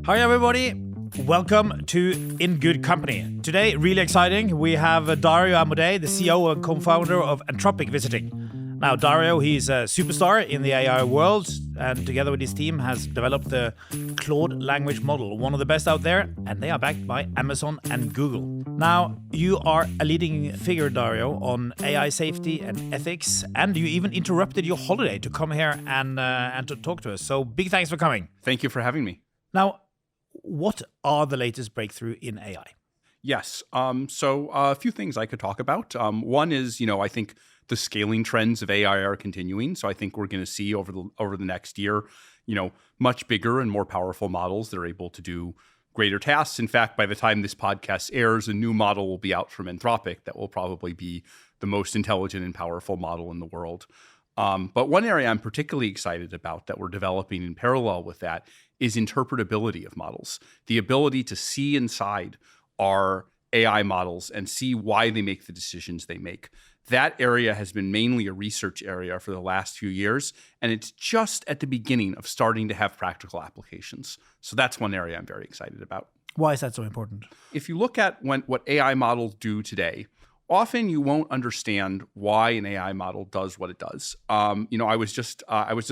Hi everybody, welcome to In Good Company. Today, really exciting, we have Dario Amodei, the CEO and co-founder of Anthropic, visiting. Now, Dario, he's a superstar in the AI world, and together with his team has developed the Claude language model, one of the best out there, and they are backed by Amazon and Google. Now, you are a leading figure, Dario, on AI safety and ethics, and you even interrupted your holiday to come here and to talk to us. So big thanks for coming. Thank you for having me. Now, what are the latest breakthrough in AI? Yes. So a few things I could talk about. One is, I think the scaling trends of AI are continuing. So I think we're going to see over the next year, much bigger and more powerful models that are able to do greater tasks. In fact, by the time this podcast airs, a new model will be out from Anthropic that will probably be the most intelligent and powerful model in the world. But one area I'm particularly excited about that we're developing in parallel with that is interpretability of models. The ability to see inside our AI models and see why they make the decisions they make. That area has been mainly a research area for the last few years, and it's just at the beginning of starting to have practical applications. So that's one area I'm very excited about. Why is that so important? If you look at what AI models do today, often you won't understand why an AI model does what it does. I was just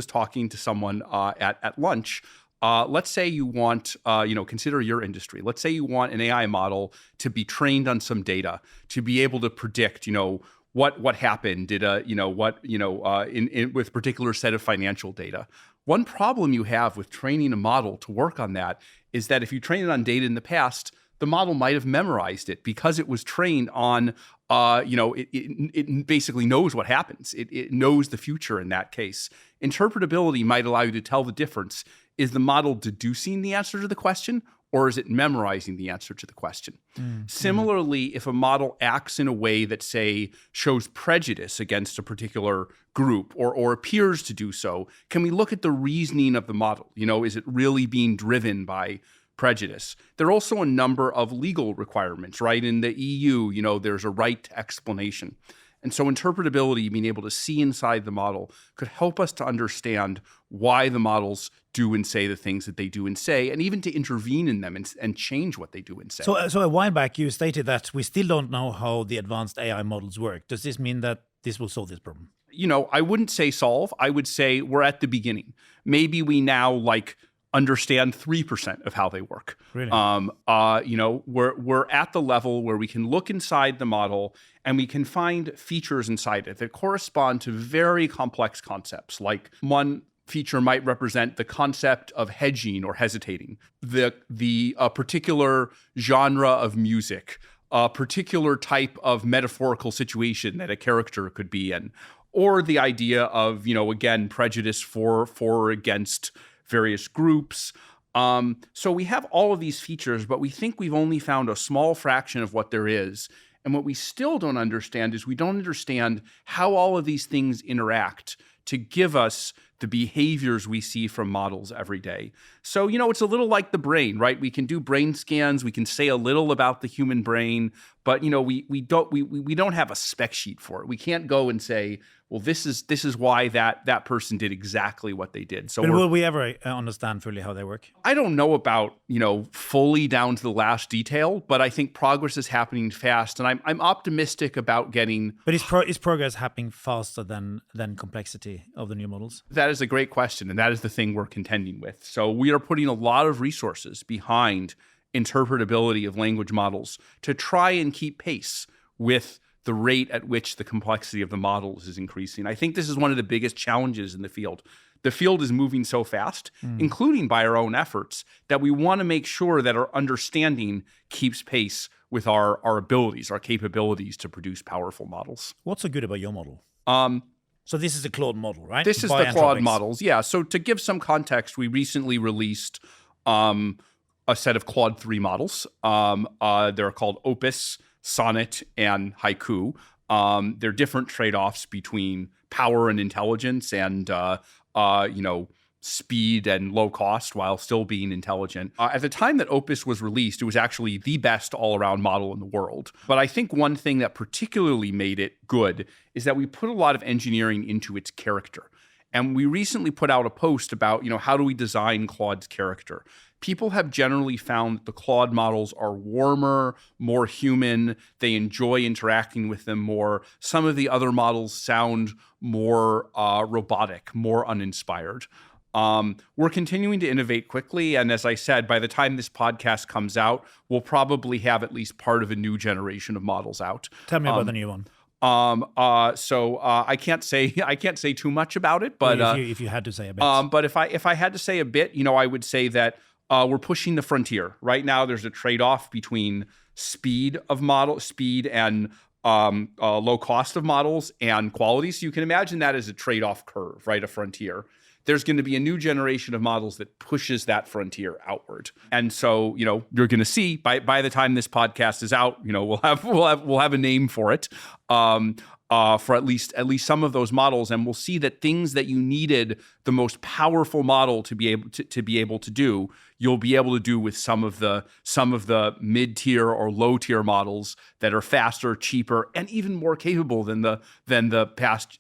talking to someone at lunch. Let's say you want, consider your industry. Let's say you want an AI model to be trained on some data to be able to predict, what happened, with a particular set of financial data. One problem you have with training a model to work on that is that if you train it on data in the past, the model might have memorized it because it was trained on, it basically knows what happens. It knows the future in that case. Interpretability might allow you to tell the difference. Is the model deducing the answer to the question, or is it memorizing the answer to the question? Similarly, if a model acts in a way that, say, shows prejudice against a particular group or appears to do so, can we look at the reasoning of the model? Is it really being driven by prejudice? There are also a number of legal requirements, right? In the EU, there's a right to explanation. And so interpretability, being able to see inside the model, could help us to understand why the models do and say the things that they do and say, and even to intervene in them and change what they do and say. So a while back, you stated that we still don't know how the advanced AI models work. Does this mean that this will solve this problem? I wouldn't say solve. I would say we're at the beginning. Maybe we now understand 3% of how they work. Really? We're at the level where we can look inside the model and we can find features inside it that correspond to very complex concepts. Like one feature might represent the concept of hedging or hesitating, the particular genre of music, a particular type of metaphorical situation that a character could be in, or the idea of, again, prejudice for or against various groups. So we have all of these features, but we think we've only found a small fraction of what there is. And what we still don't understand is we don't understand how all of these things interact to give us the behaviors we see from models every day. So, it's a little like the brain, right? We can do brain scans. We can say a little about the human brain, but, we don't have a spec sheet for it. We can't go and say, well, this is why that person did exactly what they did. So but will we ever understand fully how they work? I don't know about, fully down to the last detail, but I think progress is happening fast, and I'm optimistic about getting. But is progress happening faster than complexity of the new models? That is a great question, and that is the thing we're contending with. So we are putting a lot of resources behind interpretability of language models to try and keep pace with the rate at which the complexity of the models is increasing. I think this is one of the biggest challenges in the field. The field is moving so fast, including by our own efforts, that we want to make sure that our understanding keeps pace with our abilities, our capabilities to produce powerful models. What's so good about your model? So this is the Claude model, right? This is the Claude models, yeah. So to give some context, we recently released a set of Claude 3 models. They're called Opus, Sonnet, and Haiku. They're different trade-offs between power and intelligence and, speed and low cost while still being intelligent. At the time that Opus was released, it was actually the best all-around model in the world. But I think one thing that particularly made it good is that we put a lot of engineering into its character. And we recently put out a post about, how do we design Claude's character? People have generally found that the Claude models are warmer, more human. They enjoy interacting with them more. Some of the other models sound more robotic, more uninspired. We're continuing to innovate quickly. And as I said, by the time this podcast comes out, we'll probably have at least part of a new generation of models out. Tell me about the new one. So I can't say too much about it, but if you had to say a bit. but if I had to say a bit, I would say that we're pushing the frontier. Right now, there's a trade-off between speed and low cost of models and quality. So you can imagine that as a trade-off curve, right? A frontier. There's going to be a new generation of models that pushes that frontier outward. And so, you're going to see by the time this podcast is out, we'll have a name for it, for at least some of those models, and we'll see that things that you needed the most powerful model to be able to do, you'll be able to do with some of the mid-tier or low-tier models that are faster, cheaper, and even more capable than the past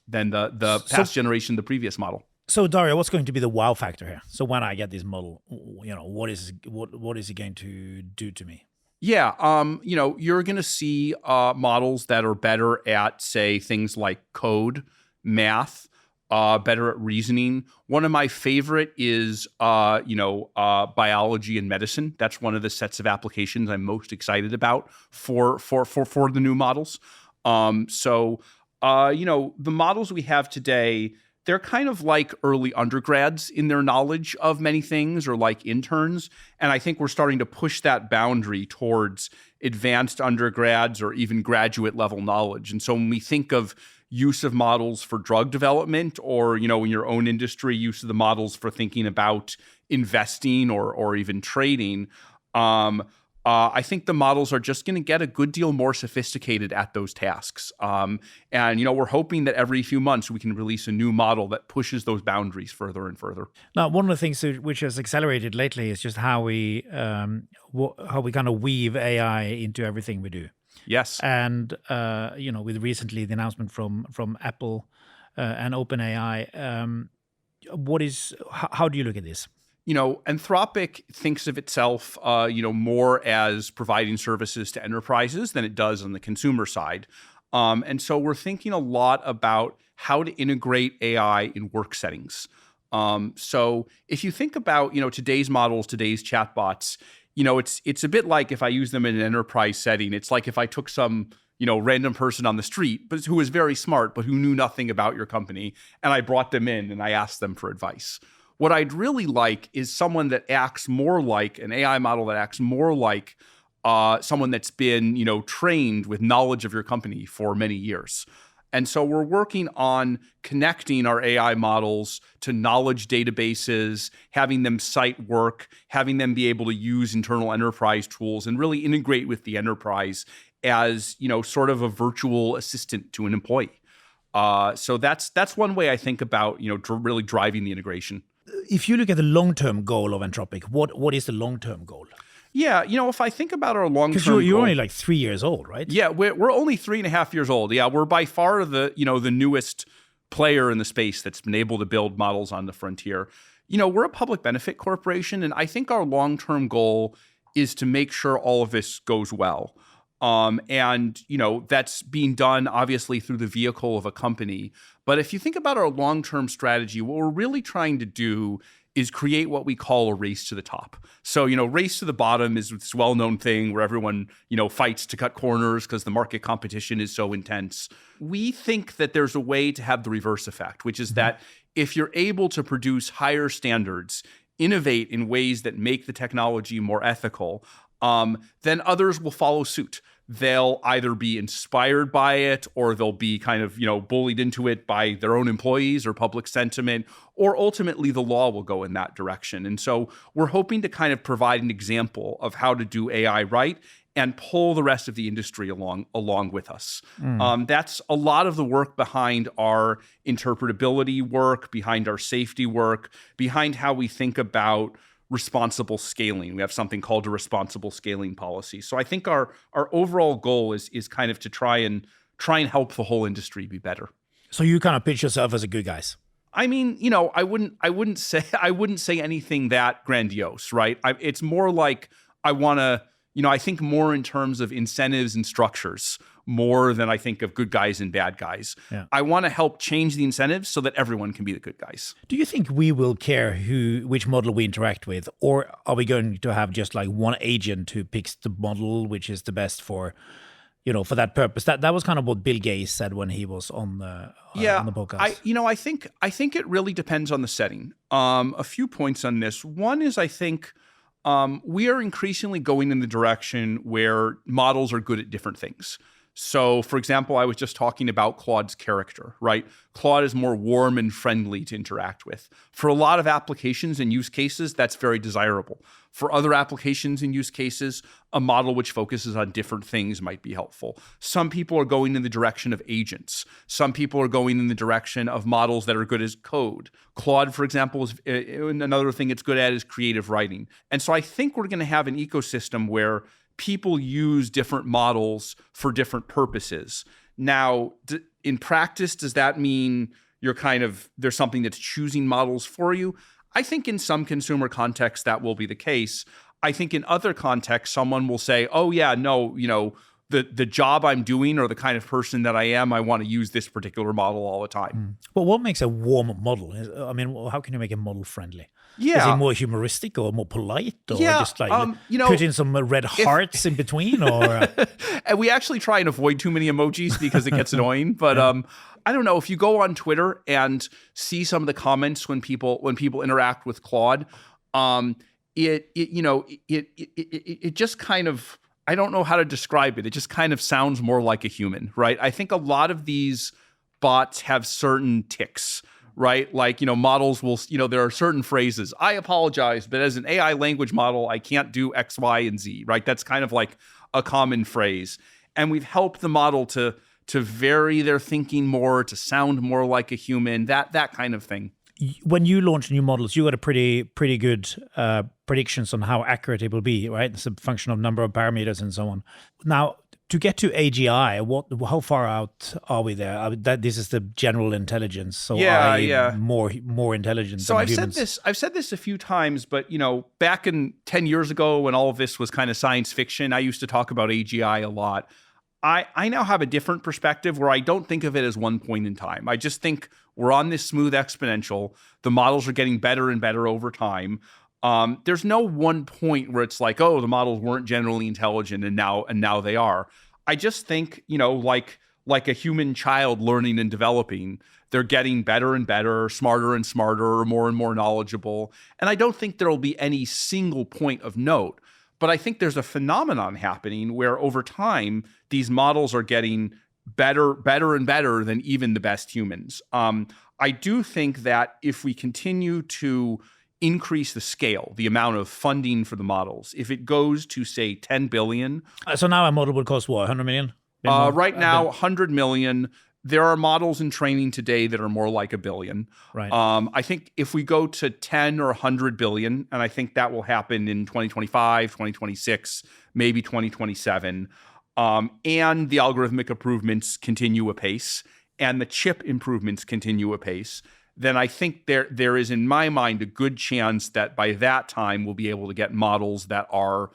generation, the previous model. So Dario, what's going to be the wow factor here? So when I get this model, what is it going to do to me? Yeah, you're going to see models that are better at, say, things like code, math, better at reasoning. One of my favorite is, biology and medicine. That's one of the sets of applications I'm most excited about for the new models. The models we have today, they're kind of like early undergrads in their knowledge of many things, or like interns. And I think we're starting to push that boundary towards advanced undergrads or even graduate level knowledge. And so when we think of use of models for drug development, or, in your own industry, use of the models for thinking about investing or even trading, I think the models are just going to get a good deal more sophisticated at those tasks. And we're hoping that every few months we can release a new model that pushes those boundaries further and further. Now, one of the things which has accelerated lately is just how we kind of weave AI into everything we do. Yes. And, with recently the announcement from Apple and OpenAI, how do you look at this? Anthropic thinks of itself, more as providing services to enterprises than it does on the consumer side. And so we're thinking a lot about how to integrate AI in work settings. So if you think about, today's models, today's chatbots, it's a bit like if I use them in an enterprise setting. It's like if I took some, random person on the street, but who was very smart, but who knew nothing about your company, and I brought them in and I asked them for advice. What I'd really like is someone that acts more like an AI model, that acts more like someone that's been, trained with knowledge of your company for many years. And so we're working on connecting our AI models to knowledge databases, having them cite work, having them be able to use internal enterprise tools, and really integrate with the enterprise as, sort of a virtual assistant to an employee. So that's one way I think about, really driving the integration. If you look at the long-term goal of Anthropic, what is the long-term goal? Yeah, if I think about our long-term because you're only like 3 years old, right? Yeah, we're only 3.5 years old. Yeah, we're by far the newest player in the space that's been able to build models on the frontier. We're a public benefit corporation, and I think our long-term goal is to make sure all of this goes well. That's being done obviously through the vehicle of a company. But if you think about our long-term strategy, what we're really trying to do is create what we call a race to the top. So, race to the bottom is this well-known thing where everyone, fights to cut corners because the market competition is so intense. We think that there's a way to have the reverse effect, which is that if you're able to produce higher standards, innovate in ways that make the technology more ethical, then others will follow suit. They'll either be inspired by it, or they'll be kind of, bullied into it by their own employees or public sentiment, or ultimately the law will go in that direction. And so we're hoping to kind of provide an example of how to do AI right and pull the rest of the industry along with us. That's a lot of the work behind our interpretability work, behind our safety work, behind how we think about responsible scaling. We have something called a responsible scaling policy. So I think our overall goal is kind of to try and help the whole industry be better. So you kind of pitch yourself as a good guys. I mean, I wouldn't say anything that grandiose, right? It's more like I want to, I think more in terms of incentives and structures more than I think of good guys and bad guys. Yeah. I want to help change the incentives so that everyone can be the good guys. Do you think we will care which model we interact with, or are we going to have just like one agent who picks the model which is the best for, for that purpose? That was kind of what Bill Gates said when he was on the podcast. I think it really depends on the setting. A few points on this. One is I think we are increasingly going in the direction where models are good at different things. So, for example, I was just talking about Claude's character, right? Claude is more warm and friendly to interact with. For a lot of applications and use cases, that's very desirable. For other applications and use cases, a model which focuses on different things might be helpful. Some people are going in the direction of agents. Some people are going in the direction of models that are good as code. Claude, for example, is another thing it's good at is creative writing. And so I think we're going to have an ecosystem where people use different models for different purposes. Now, in practice, does that mean there's something that's choosing models for you? I think in some consumer contexts that will be the case. I think in other contexts, someone will say, oh yeah, no, the job I'm doing or the kind of person that I am, I want to use this particular model all the time. But what makes a warm model? I mean, how can you make a model friendly? Yeah. Is it more humoristic or more polite, or just like put in some red hearts in between, or? And we actually try and avoid too many emojis because it gets annoying. But I don't know, if you go on Twitter and see some of the comments when people interact with Claude, it just kind of, I don't know how to describe it. It just kind of sounds more like a human, right? I think a lot of these bots have certain tics, right? Like, models will, there are certain phrases. I apologize, but as an AI language model, I can't do X, Y, and Z, right? That's kind of like a common phrase. And we've helped the model to vary their thinking more, to sound more like a human, that kind of thing. When you launch new models, you got a pretty good predictions on how accurate it will be, right? It's a function of number of parameters and so on. Now, to get to AGI, how far out are we there? This is the general intelligence, so more intelligent. So than humans. I've said this a few times, but back in 10 years ago when all of this was kind of science fiction, I used to talk about AGI a lot. I now have a different perspective where I don't think of it as one point in time. I just think we're on this smooth exponential. The models are getting better and better over time. There's no one point where it's like, oh, the models weren't generally intelligent and now they are. I just think, like a human child learning and developing, they're getting better and better, smarter and smarter, more and more knowledgeable. And I don't think there will be any single point of note. But I think there's a phenomenon happening where over time, these models are getting better and better than even the best humans. I do think that if we continue to increase the scale, the amount of funding for the models, if it goes to, say, 10 billion. So now a model would cost what, 100 million? Right now, 100 million. There are models in training today that are more like 1 billion. Right. I think if we go to 10 or 100 billion, and I think that will happen in 2025, 2026, maybe 2027, and the algorithmic improvements continue apace, and the chip improvements continue apace, then I think there is, in my mind, a good chance that by that time we'll be able to get models that are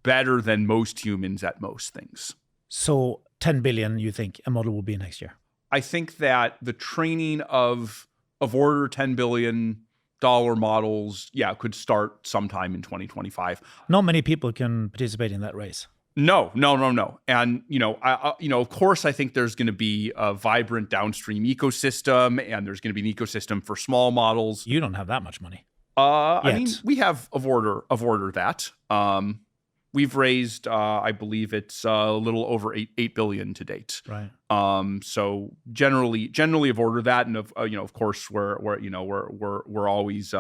better than most humans at most things. So 10 billion, you think a model will be next year? I think that the training of order $10 billion models, could start sometime in 2025. Not many people can participate in that race. No. And, of course, I think there's going to be a vibrant downstream ecosystem, and there's going to be an ecosystem for small models. You don't have that much money. I mean, we have of order that. We've raised, I believe it's a little over 8 billion to date. Right. So generally of order that, and of course, we're always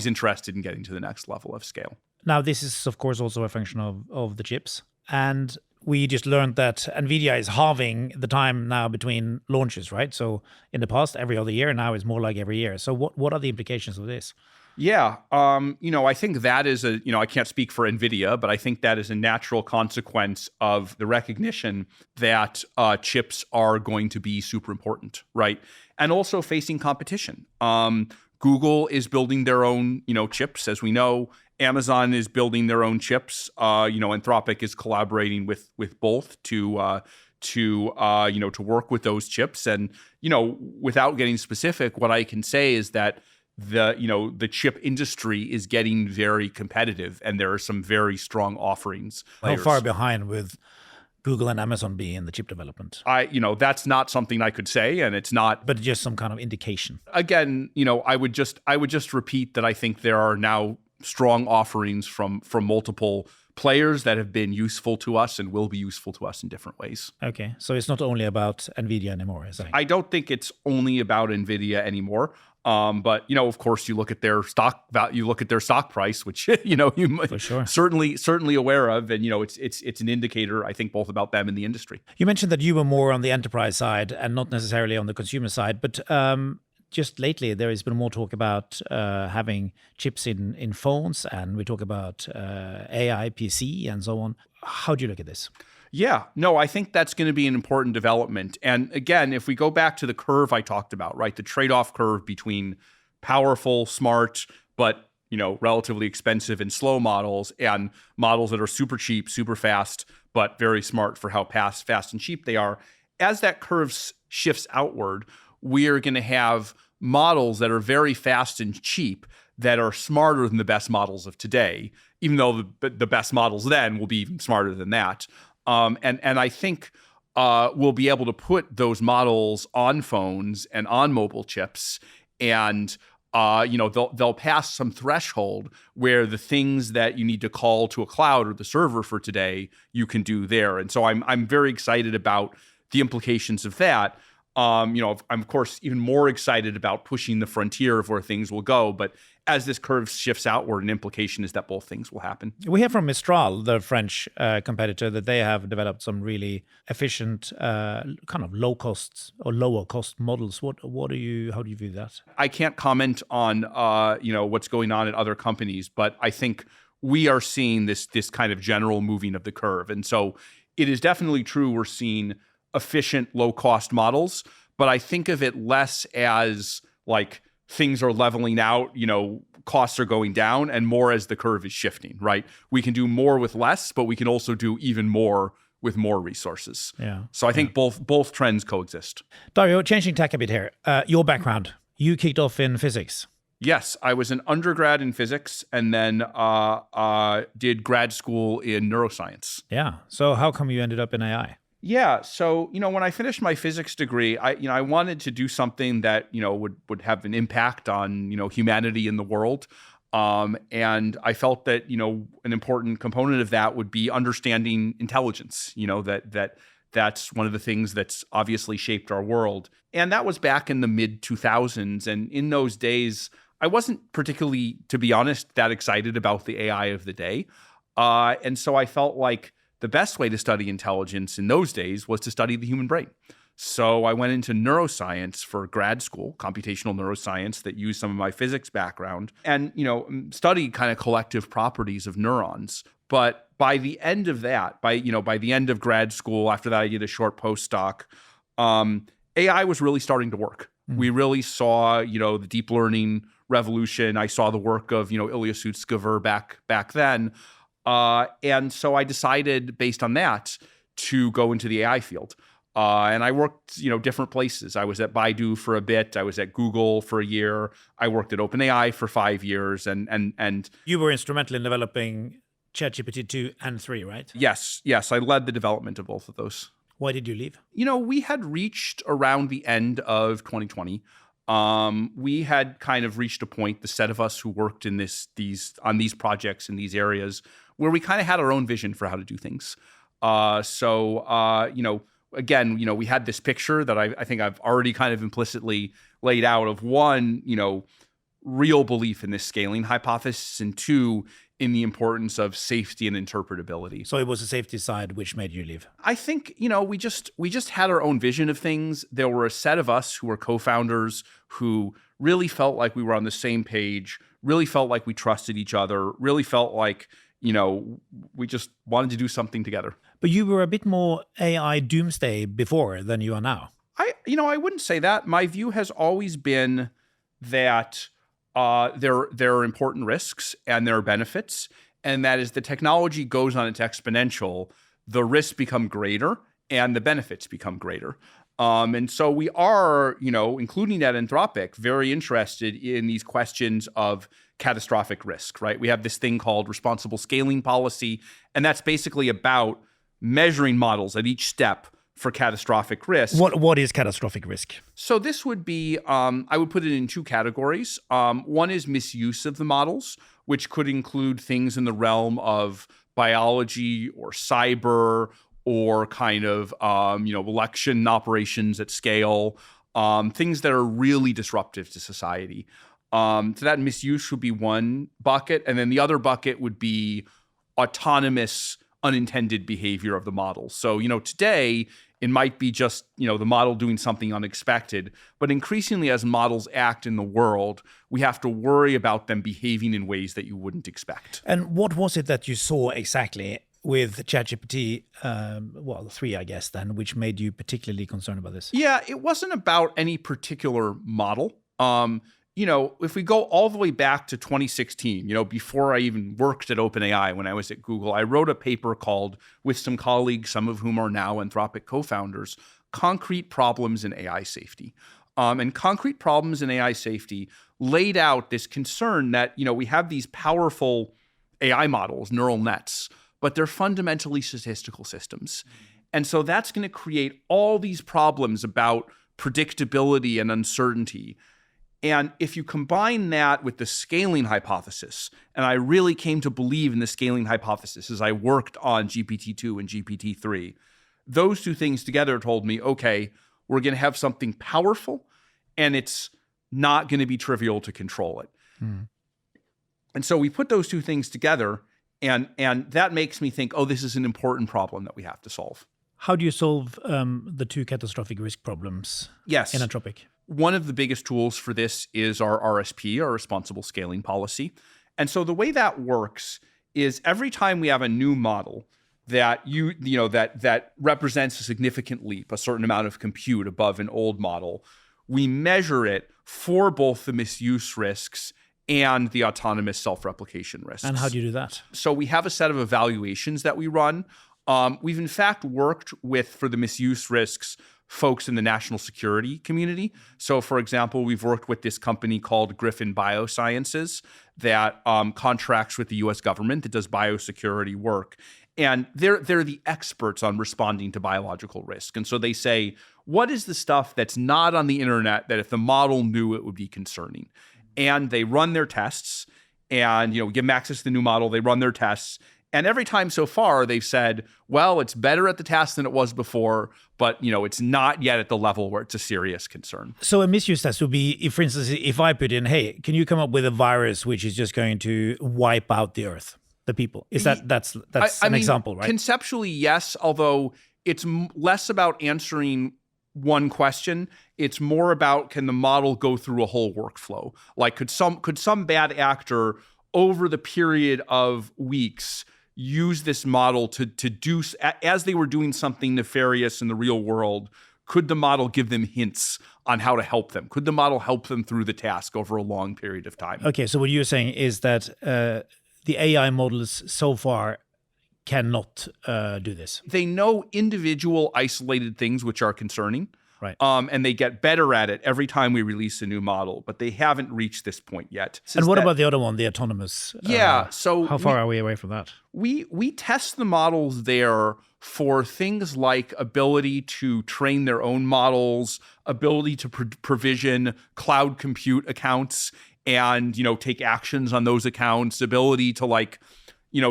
interested in getting to the next level of scale. Now, this is of course also a function of the chips, and we just learned that NVIDIA is halving the time now between launches, right? So in the past, every other year, now it's more like every year. So what are the implications of this? Yeah, I think that is I can't speak for NVIDIA, but I think that is a natural consequence of the recognition that chips are going to be super important, right? and also facing competition. Google is building their own, chips, as we know. Amazon is building their own chips. Anthropic is collaborating with both to work with those chips. And without getting specific, what I can say is that the chip industry is getting very competitive, and there are some very strong offerings. How far behind with Google and Amazon being in the chip development? That's not something I could say, and it's not. But just some kind of indication. Again, I would just repeat that I think there are now strong offerings from multiple players that have been useful to us and will be useful to us in different ways. Okay, so it's not only about NVIDIA anymore, is it? I don't think it's only about NVIDIA anymore. But of course, you look at their stock value, you look at their stock price, which you might For sure. certainly aware of, and it's an indicator, I think, both about them and the industry. You mentioned that you were more on the enterprise side and not necessarily on the consumer side, but just lately there has been more talk about having chips in phones, and we talk about AI, PC, and so on. How do you look at this? Yeah, no, I think that's going to be an important development. And again, if we go back to the curve I talked about, right, the trade-off curve between powerful, smart, but relatively expensive and slow models, and models that are super cheap, super fast, but very smart for how fast and cheap they are. As that curve shifts outward, we are going to have models that are very fast and cheap that are smarter than the best models of today, even though the best models then will be even smarter than that. And I think we'll be able to put those models on phones and on mobile chips, and they'll pass some threshold where the things that you need to call to a cloud or the server for today, you can do there. And so I'm very excited about the implications of that. I'm of course even more excited about pushing the frontier of where things will go. But as this curve shifts outward, an implication is that both things will happen. We hear from Mistral, the French competitor, that they have developed some really efficient, kind of low cost or lower cost models. How do you view that? I can't comment on what's going on at other companies, but I think we are seeing this kind of general moving of the curve. And so it is definitely true we're seeing efficient, low-cost models, but I think of it less as like things are leveling out, costs are going down, and more as the curve is shifting, right? We can do more with less, but we can also do even more with more resources. Yeah. So I think both trends coexist. Dario, changing tack a bit here. Your background, you kicked off in physics. Yes, I was an undergrad in physics and then did grad school in neuroscience. Yeah. So how come you ended up in AI? Yeah. So, when I finished my physics degree, I wanted to do something that, would have an impact on, humanity in the world. And I felt that, an important component of that would be understanding intelligence, that's one of the things that's obviously shaped our world. And that was back in the mid 2000s. And in those days, I wasn't particularly, to be honest, that excited about the AI of the day. And so I felt like the best way to study intelligence in those days was to study the human brain. So I went into neuroscience for grad school, computational neuroscience that used some of my physics background, and studied kind of collective properties of neurons. But by the end of that, by the end of grad school, after that I did a short postdoc, AI was really starting to work. We really saw, the deep learning revolution. I saw the work of, Ilya Sutskever back then. And so I decided based on that to go into the AI field. And I worked, different places. I was at Baidu for a bit. I was at Google for a year. I worked at OpenAI for 5 years. And you were instrumental in developing ChatGPT 2 and 3, right? Yes. I led the development of both of those. Why did you leave? We had reached around the end of 2020. We had kind of reached a point, the set of us who worked in on these projects in these areas, where we kind of had our own vision for how to do things. Again, we had this picture that I think I've already kind of implicitly laid out of one, real belief in this scaling hypothesis, and two, in the importance of safety and interpretability. So it was the safety side which made you leave? I think, we just had our own vision of things. There were a set of us who were co-founders who really felt like we were on the same page, really felt like we trusted each other, really felt like, we just wanted to do something together. But you were a bit more AI doomsday before than you are now. I wouldn't say that. My view has always been that there are important risks and there are benefits, and that as the technology goes on its exponential, the risks become greater and the benefits become greater. And so we are, including at Anthropic, very interested in these questions of catastrophic risk, right? We have this thing called responsible scaling policy, and that's basically about measuring models at each step for catastrophic risk. What is catastrophic risk? So this would be, I would put it in two categories. One is misuse of the models, which could include things in the realm of biology or cyber or kind of, election operations at scale, things that are really disruptive to society. So that misuse would be one bucket. And then the other bucket would be autonomous unintended behavior of the model. So, today it might be just, the model doing something unexpected, but increasingly as models act in the world, we have to worry about them behaving in ways that you wouldn't expect. And what was it that you saw exactly with ChatGPT, 3, I guess, then, which made you particularly concerned about this? Yeah, it wasn't about any particular model. If we go all the way back to 2016, before I even worked at OpenAI, when I was at Google, I wrote a paper called, with some colleagues, some of whom are now Anthropic co-founders, Concrete Problems in AI Safety. And Concrete Problems in AI Safety laid out this concern that, we have these powerful AI models, neural nets, but they're fundamentally statistical systems. And so that's going to create all these problems about predictability and uncertainty. And if you combine that with the scaling hypothesis, and I really came to believe in the scaling hypothesis as I worked on GPT-2 and GPT-3, those two things together told me, okay, we're going to have something powerful, and it's not going to be trivial to control it. And so we put those two things together, and that makes me think, this is an important problem that we have to solve. How do you solve the two catastrophic risk problems in Anthropic? One of the biggest tools for this is our RSP, our responsible scaling policy. And so the way that works is every time we have a new model that that represents a significant leap, a certain amount of compute above an old model, we measure it for both the misuse risks and the autonomous self-replication risks. And how do you do that? So we have a set of evaluations that we run. We've in fact worked with, for the misuse risks, folks in the national security community. So for example, we've worked with this company called Griffin Biosciences that contracts with the US government that does biosecurity work. And they're the experts on responding to biological risk. And so they say, what is the stuff that's not on the internet that if the model knew it would be concerning? And they run their tests and, we give them access to the new model. They run their tests. And every time so far, they've said, well, it's better at the task than it was before, but, it's not yet at the level where it's a serious concern. So a misuse test would be, if, for instance, if I put in, hey, can you come up with a virus which is just going to wipe out the Earth, the people? Is that's an example, right? Conceptually, yes, although it's less about answering one question. It's more about, can the model go through a whole workflow? Like, could some bad actor over the period of weeks use this model to do, as they were doing something nefarious in the real world, could the model give them hints on how to help them? Could the model help them through the task over a long period of time? Okay, so what you're saying is that the AI models so far cannot do this. They know individual isolated things which are concerning. Right. And they get better at it every time we release a new model, but they haven't reached this point yet. And what about the other one, the autonomous? So how far are we away from that? We test the models there for things like ability to train their own models, ability to provision cloud compute accounts and, take actions on those accounts, ability to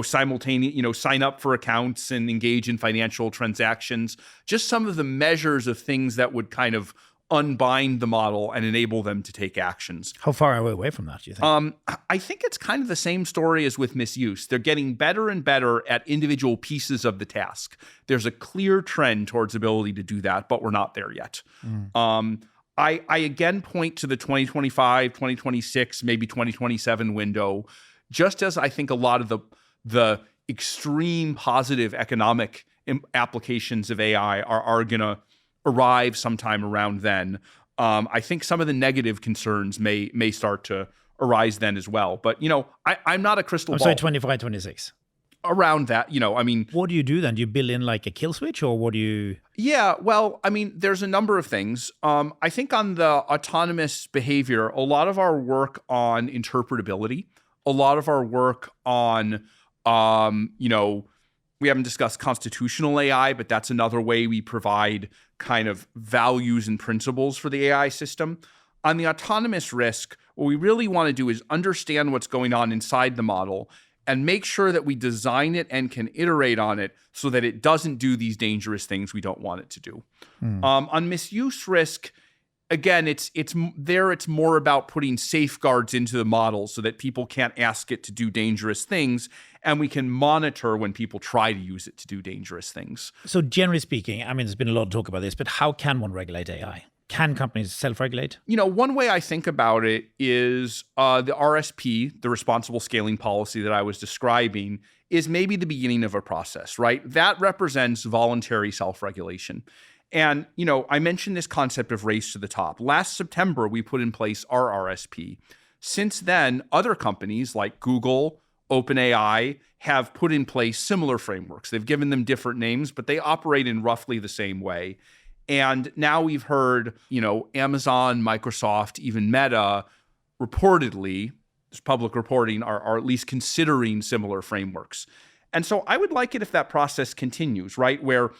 simultaneously, sign up for accounts and engage in financial transactions, just some of the measures of things that would kind of unbind the model and enable them to take actions. How far are we away from that, do you think? I think it's kind of the same story as with misuse. They're getting better and better at individual pieces of the task. There's a clear trend towards ability to do that, but we're not there yet. I again point to the 2025, 2026, maybe 2027 window, just as I think a lot of the extreme positive economic applications of AI are going to arrive sometime around then. I think some of the negative concerns may start to arise then as well. But, I'm not a crystal ball. 25, 26. Around that, I mean... What do you do then? Do you build in like a kill switch, or what do you... Yeah, well, I mean, there's a number of things. I think on the autonomous behavior, a lot of our work on interpretability, a lot of our work on, we haven't discussed constitutional AI, but that's another way we provide kind of values and principles for the AI system. On the autonomous risk, what we really want to do is understand what's going on inside the model and make sure that we design it and can iterate on it so that it doesn't do these dangerous things we don't want it to do. On misuse risk, again, it's more about putting safeguards into the model so that people can't ask it to do dangerous things, and we can monitor when people try to use it to do dangerous things. So generally speaking, I mean, there's been a lot of talk about this, but how can one regulate AI? Can companies self-regulate? One way I think about it is the RSP, the responsible scaling policy that I was describing, is maybe the beginning of a process, right? That represents voluntary self-regulation. And, I mentioned this concept of race to the top. Last September, we put in place our RSP. Since then, other companies like Google, OpenAI have put in place similar frameworks. They've given them different names, but they operate in roughly the same way. And now we've heard, Amazon, Microsoft, even Meta, reportedly, there's public reporting, are at least considering similar frameworks. And so I would like it if that process continues, right? Where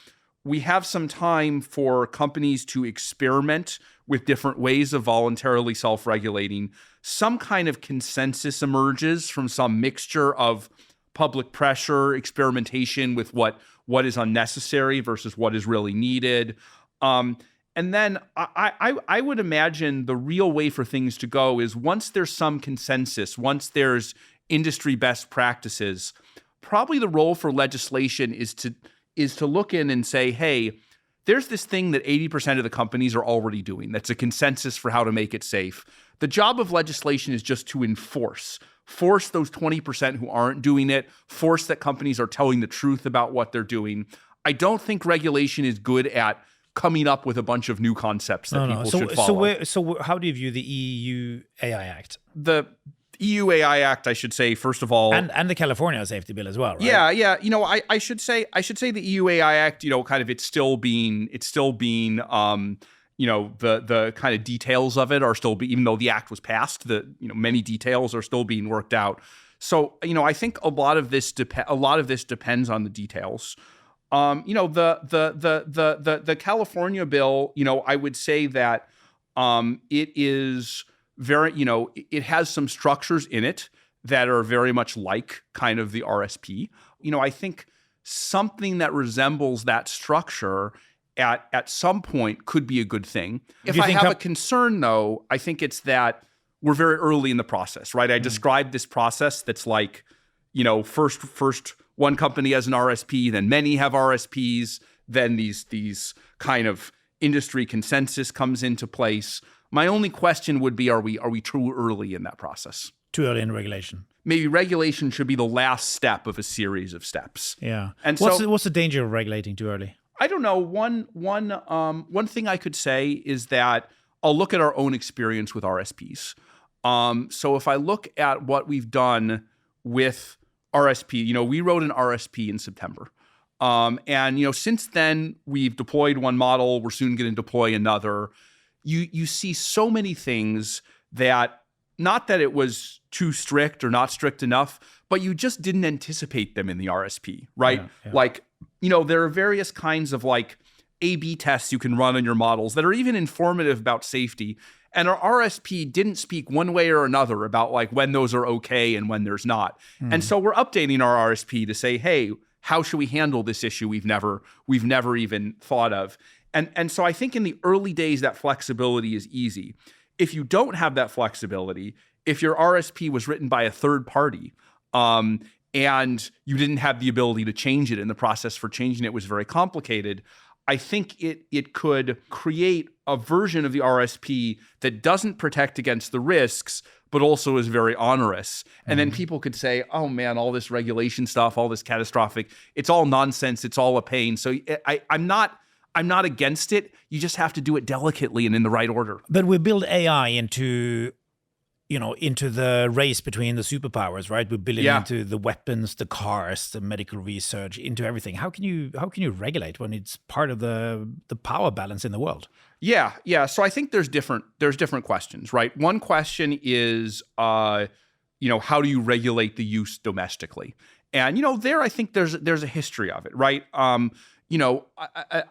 we have some time for companies to experiment with different ways of voluntarily self-regulating. Some kind of consensus emerges from some mixture of public pressure, experimentation with what is unnecessary versus what is really needed. And then I would imagine the real way for things to go is once there's some consensus, once there's industry best practices, probably the role for legislation is to look in and say, hey, there's this thing that 80% of the companies are already doing. That's a consensus for how to make it safe. The job of legislation is just to force those 20% who aren't doing it, force that companies are telling the truth about what they're doing. I don't think regulation is good at coming up with a bunch of new concepts that people should follow. So how do you view the EU AI Act? The EU AI Act, I should say, first of all, and the California Safety Bill as well, right? Yeah. I should say the EU AI Act, it's still being the kind of details of it are still even though the act was passed, many details are still being worked out. So, I think a lot of this depends on the details. The California bill, I would say that it is very, it has some structures in it that are very much like kind of the RSP. I think something that resembles that structure at some point could be a good thing. If I have a concern, though, I think it's that we're very early in the process, right? I described this process that's like, first one company has an RSP, then many have RSPs, then these kind of industry consensus comes into place. My only question would be, are we too early in that process? Too early in regulation. Maybe regulation should be the last step of a series of steps. Yeah. And what's the danger of regulating too early? I don't know. One thing I could say is that I'll look at our own experience with RSPs. So if I look at what we've done with RSP, we wrote an RSP in September. And since then, we've deployed one model. We're soon going to deploy another. You see so many things that, not that it was too strict or not strict enough, but you just didn't anticipate them in the RSP, right? Yeah. Like, there are various kinds of like A/B tests you can run on your models that are even informative about safety. And our RSP didn't speak one way or another about like when those are okay and when there's not. And so we're updating our RSP to say, hey, how should we handle this issue we've never even thought of? And so I think in the early days, that flexibility is easy. If you don't have that flexibility, if your RSP was written by a third party, and you didn't have the ability to change it, and the process for changing it was very complicated, I think it could create a version of the RSP that doesn't protect against the risks, but also is very onerous. And then people could say, oh man, all this regulation stuff, all this catastrophic, it's all nonsense, it's all a pain. So I'm not against it. You just have to do it delicately and in the right order. But we build AI into the race between the superpowers, right? We build it into the weapons, the cars, the medical research, into everything. How can you regulate when it's part of the power balance in the world? Yeah. So I think there's different questions, right? One question is, how do you regulate the use domestically? And there I think there's a history of it, right? I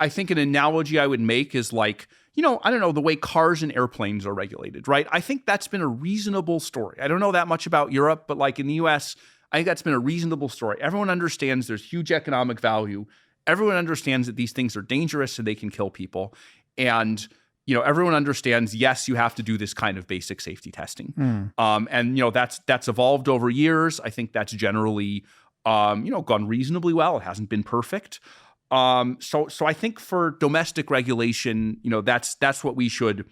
think an analogy I would make is like, I don't know, the way cars and airplanes are regulated, right? I think that's been a reasonable story. I don't know that much about Europe, but like in the US, I think that's been a reasonable story. Everyone understands there's huge economic value. Everyone understands that these things are dangerous and they can kill people. And, everyone understands, yes, you have to do this kind of basic safety testing. And, that's evolved over years. I think that's generally, gone reasonably well. It hasn't been perfect. So I think for domestic regulation, that's what we should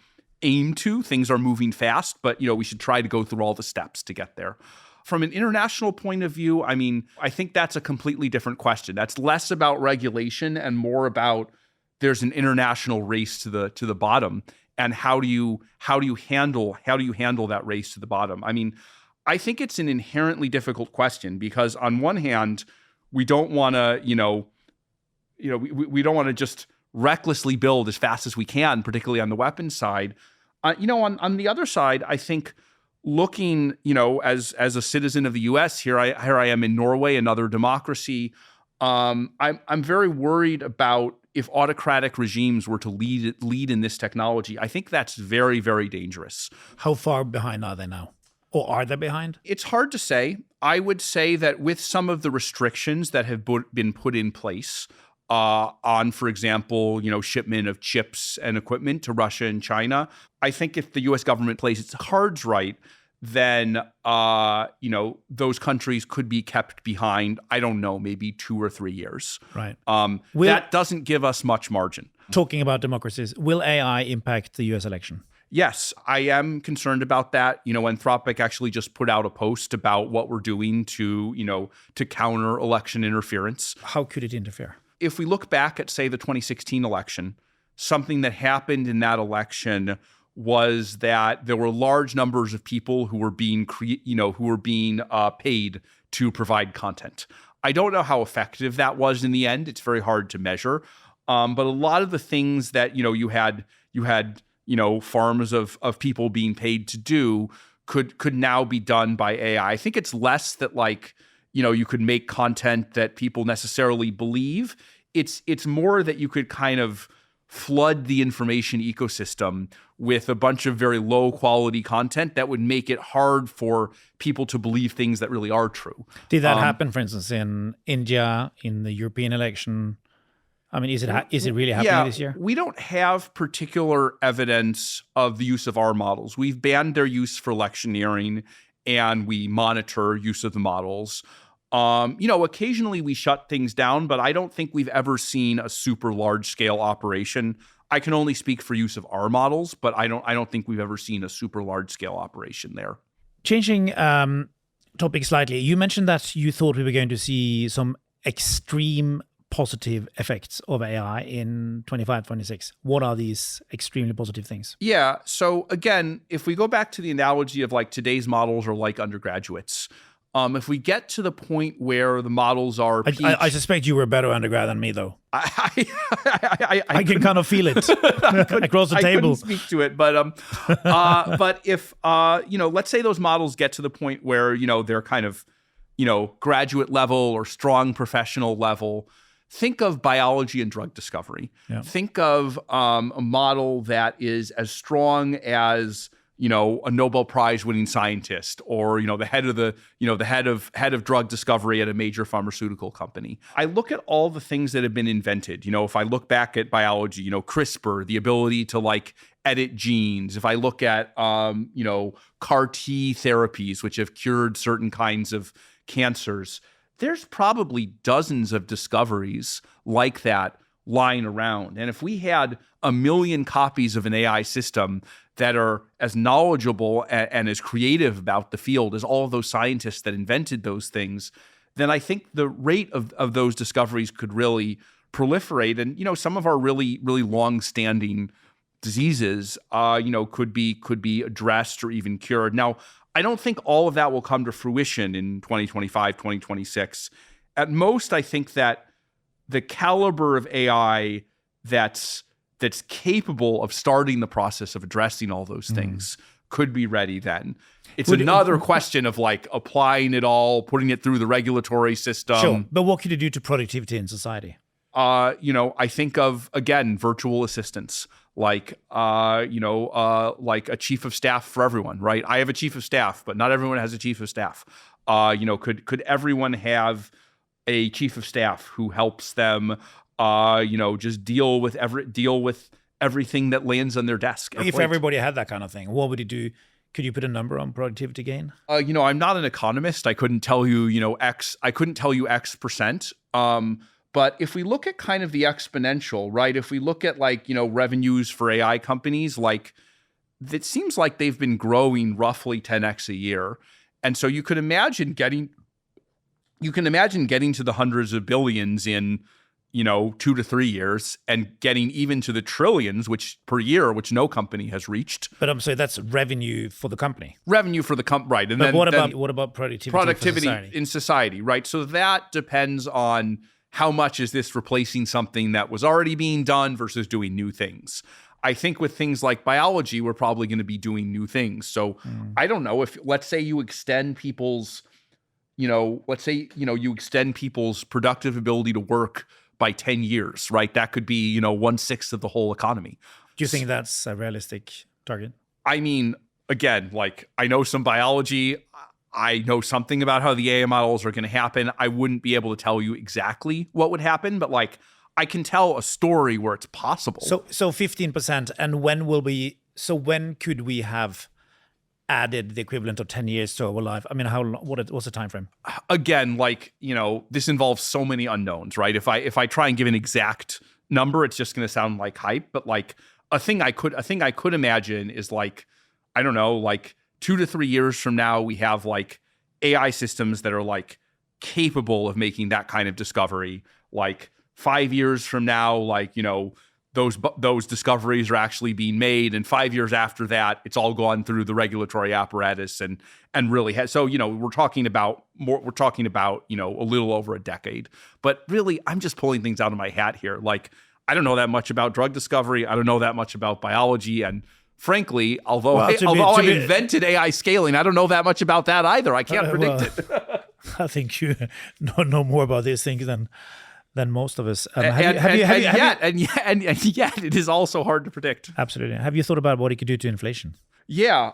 aim to. Things are moving fast, but we should try to go through all the steps to get there. From an international point of view, I mean, I think that's a completely different question. That's less about regulation and more about there's an international race to the bottom, and how do you handle that race to the bottom? I mean, I think it's an inherently difficult question because on one hand, we don't want to, we don't want to just recklessly build as fast as we can, particularly on the weapons side. On the other side, I think looking, as a citizen of the U.S., here I am in Norway, another democracy. I'm very worried about if autocratic regimes were to lead in this technology. I think that's very, very dangerous. How far behind are they now? Or are they behind? It's hard to say. I would say that with some of the restrictions that have been put in place, on, for example, shipment of chips and equipment to Russia and China. I think if the U.S. government plays its cards right, then, those countries could be kept behind, I don't know, maybe 2 or 3 years. Right. That doesn't give us much margin. Talking about democracies, will AI impact the U.S. election? Yes, I am concerned about that. Anthropic actually just put out a post about what we're doing to counter election interference. How could it interfere? If we look back at, say, the 2016 election, something that happened in that election was that there were large numbers of people who were being paid to provide content. I don't know how effective that was in the end. It's very hard to measure. But a lot of the things that you had farms of people being paid to do could now be done by AI. I think it's less that you could make content that people necessarily believe. It's more that you could kind of flood the information ecosystem with a bunch of very low quality content that would make it hard for people to believe things that really are true. Did that happen, for instance, in India, in the European election? I mean, is it really happening this year? We don't have particular evidence of the use of our models. We've banned their use for electioneering, and we monitor use of the models. Occasionally we shut things down, but I don't think we've ever seen a super large scale operation. I can only speak for use of our models, but I don't think we've ever seen a super large scale operation there. Changing topic slightly, you mentioned that you thought we were going to see some extreme positive effects of AI in 25, 26. What are these extremely positive things? Yeah. So again, if we go back to the analogy of today's models are like undergraduates, if we get to the point where the models are I suspect you were a better undergrad than me, though. I can kind of feel it across the table. I couldn't speak to it, but if let's say those models get to the point where they're kind of graduate level or strong professional level. Think of biology and drug discovery. Yeah. Think of a model that is as strong as a Nobel Prize winning scientist, or the head of drug discovery at a major pharmaceutical company. I look at all the things that have been invented. If I look back at biology, CRISPR, the ability to edit genes. If I look at CAR T therapies, which have cured certain kinds of cancers, there's probably dozens of discoveries like that lying around. And if we had 1 million copies of an AI system that are as knowledgeable and as creative about the field as all of those scientists that invented those things, then I think the rate of those discoveries could really, proliferate. And, some of our really, really long-standing diseases, could be addressed or even cured. Now, I don't think all of that will come to fruition in 2025, 2026. At most, I think that the caliber of AI that's capable of starting the process of addressing all those things could be ready then. It's another question of like applying it all, putting it through the regulatory system. Sure, but what could it do to productivity in society? I think of, again, virtual assistants, like a chief of staff for everyone, right? I have a chief of staff, but not everyone has a chief of staff. Could everyone have a chief of staff who helps them, just deal with everything that lands on their desk? If everybody had that kind of thing, what would it do? Could you put a number on productivity gain? I'm not an economist. I couldn't tell you, X. I couldn't tell you X percent. But if we look at kind of the exponential, right? If we look at revenues for AI companies, it seems like they've been growing roughly 10x a year. And so you can imagine getting to the hundreds of billions in, 2 to 3 years, and getting even to the trillions, per year, which no company has reached. But I'm saying that's revenue for the company. Revenue for the company, right? And but what about productivity? Productivity in society, right? So that depends on how much is this replacing something that was already being done versus doing new things. I think with things like biology, we're probably going to be doing new things. So I don't know if, let's say you extend people's, you extend people's productive ability to work by 10 years, right? That could be, 1/6 of the whole economy. Do you think that's a realistic target? I mean, again, I know some biology. I know something about how the AI models are going to happen. I wouldn't be able to tell you exactly what would happen, but I can tell a story where it's possible. So 15%. And when could we have added the equivalent of 10 years to our life? I mean, what's the time frame? Again, this involves so many unknowns, right? If I try and give an exact number, it's just going to sound like hype. But a thing I could imagine is I don't know, 2 to 3 years from now, we have AI systems that are capable of making that kind of discovery. 5 years from now, those discoveries are actually being made, and 5 years after that, it's all gone through the regulatory apparatus and really has. So we're talking about a little over a decade. But really, I'm just pulling things out of my hat here. I don't know that much about drug discovery. I don't know that much about biology, and frankly, although I invented AI scaling, I don't know that much about that either. I can't predict it. I think you know more about these things than most of us. And yet, it is also hard to predict. Absolutely. Have you thought about what it could do to inflation? Yeah.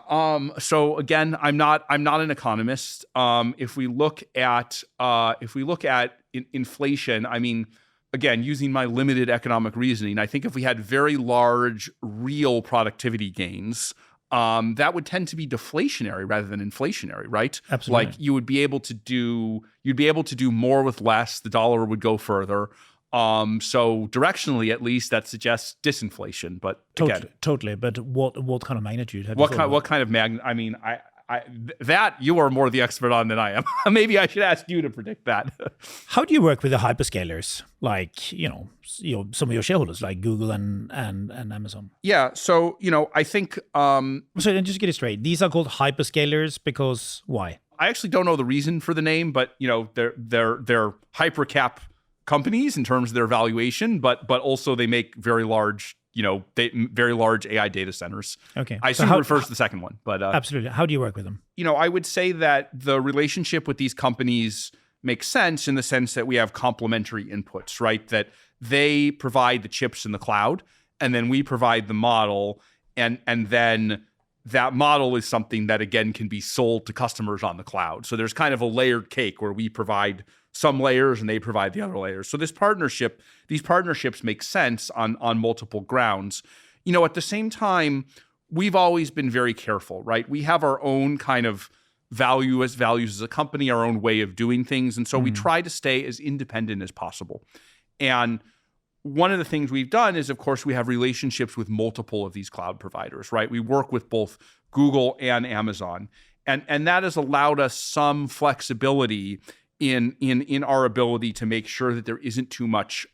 So again, I'm not an economist. If we look at inflation, I mean, again, using my limited economic reasoning, I think if we had very large real productivity gains, that would tend to be deflationary rather than inflationary, right? Absolutely. You'd be able to do more with less. The dollar would go further. So directionally, at least, that suggests disinflation. But totally. But what kind of magnitude? What kind of magnitude? I mean, that you are more the expert on than I am. Maybe I should ask you to predict that. How do you work with the hyperscalers, some of your shareholders, like Google and Amazon? Yeah. So I think. So just get it straight. These are called hyperscalers because why? I actually don't know the reason for the name, but they're hypercap companies in terms of their valuation, but also they make very large. Very large AI data centers. Okay. I assume it refers to the second one, but absolutely. How do you work with them? I would say that the relationship with these companies makes sense in the sense that we have complementary inputs, right? That they provide the chips in the cloud, and then we provide the model, and then that model is something that again can be sold to customers on the cloud. So there's kind of a layered cake where we provide some layers and they provide the other layers. So these partnerships make sense on multiple grounds. At the same time, we've always been very careful, right? We have our own kind of values as a company, our own way of doing things. And so we try to stay as independent as possible. And one of the things we've done is, of course, we have relationships with multiple of these cloud providers, right? We work with both Google and Amazon. And that has allowed us some flexibility in our ability to make sure that there isn't too much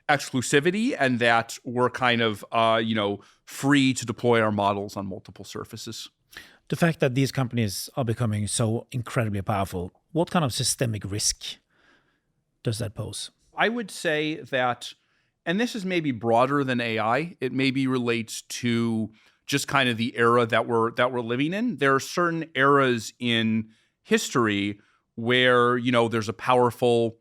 exclusivity, and that we're kind of free to deploy our models on multiple surfaces. The fact that these companies are becoming so incredibly powerful, what kind of systemic risk does that pose? I would say that, and this is maybe broader than AI, it maybe relates to just kind of the era that we're living in. There are certain eras in history where, there's a powerful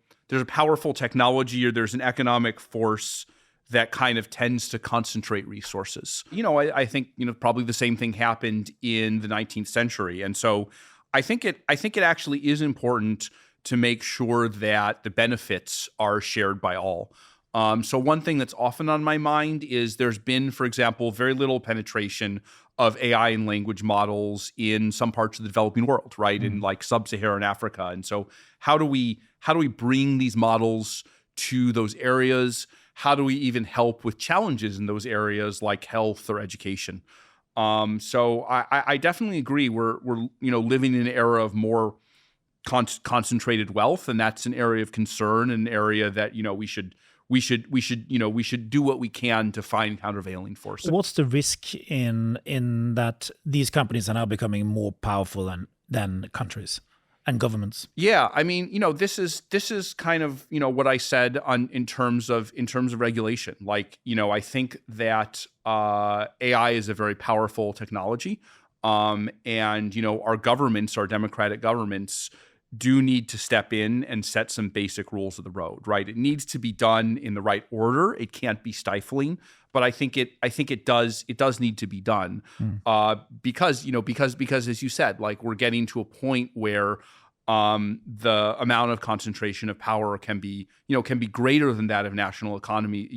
technology, or there's an economic force that kind of tends to concentrate resources. I think, probably the same thing happened in the 19th century. And so I think it actually is important to make sure that the benefits are shared by all. So one thing that's often on my mind is there's been, for example, very little penetration of AI and language models in some parts of the developing world, right? In like sub-Saharan Africa. And so how do we bring these models to those areas? How do we even help with challenges in those areas like health or education? So I definitely agree. We're living in an era of more concentrated wealth, and that's an area of concern, an area that we should do what we can to find countervailing forces. What's the risk in that these companies are now becoming more powerful than countries and governments? Yeah, I mean, this is kind of what I said in terms of regulation. Like, I think that AI is a very powerful technology, and our governments, our democratic governments, do need to step in and set some basic rules of the road, right? It needs to be done in the right order. It can't be stifling, but I think it does need to be done because as you said, like, we're getting to a point where the amount of concentration of power can be greater than that of national economy,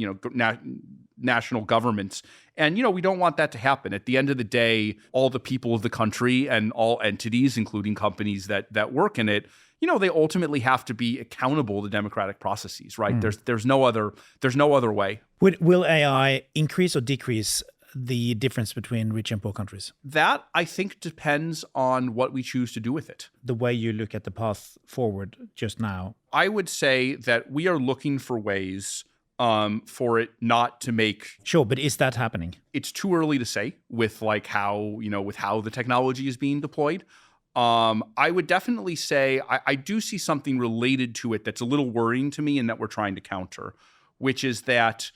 national governments. And, we don't want that to happen. At the end of the day, all the people of the country and all entities, including companies that work in it, they ultimately have to be accountable to democratic processes, right? There's no other way. Will AI increase or decrease the difference between rich and poor countries? That, I think, depends on what we choose to do with it. The way you look at the path forward just now. I would say that we are looking for ways for it not to make... Sure, but is that happening? It's too early to say with how the technology is being deployed. I would definitely say I do see something related to it that's a little worrying to me and that we're trying to counter, which is that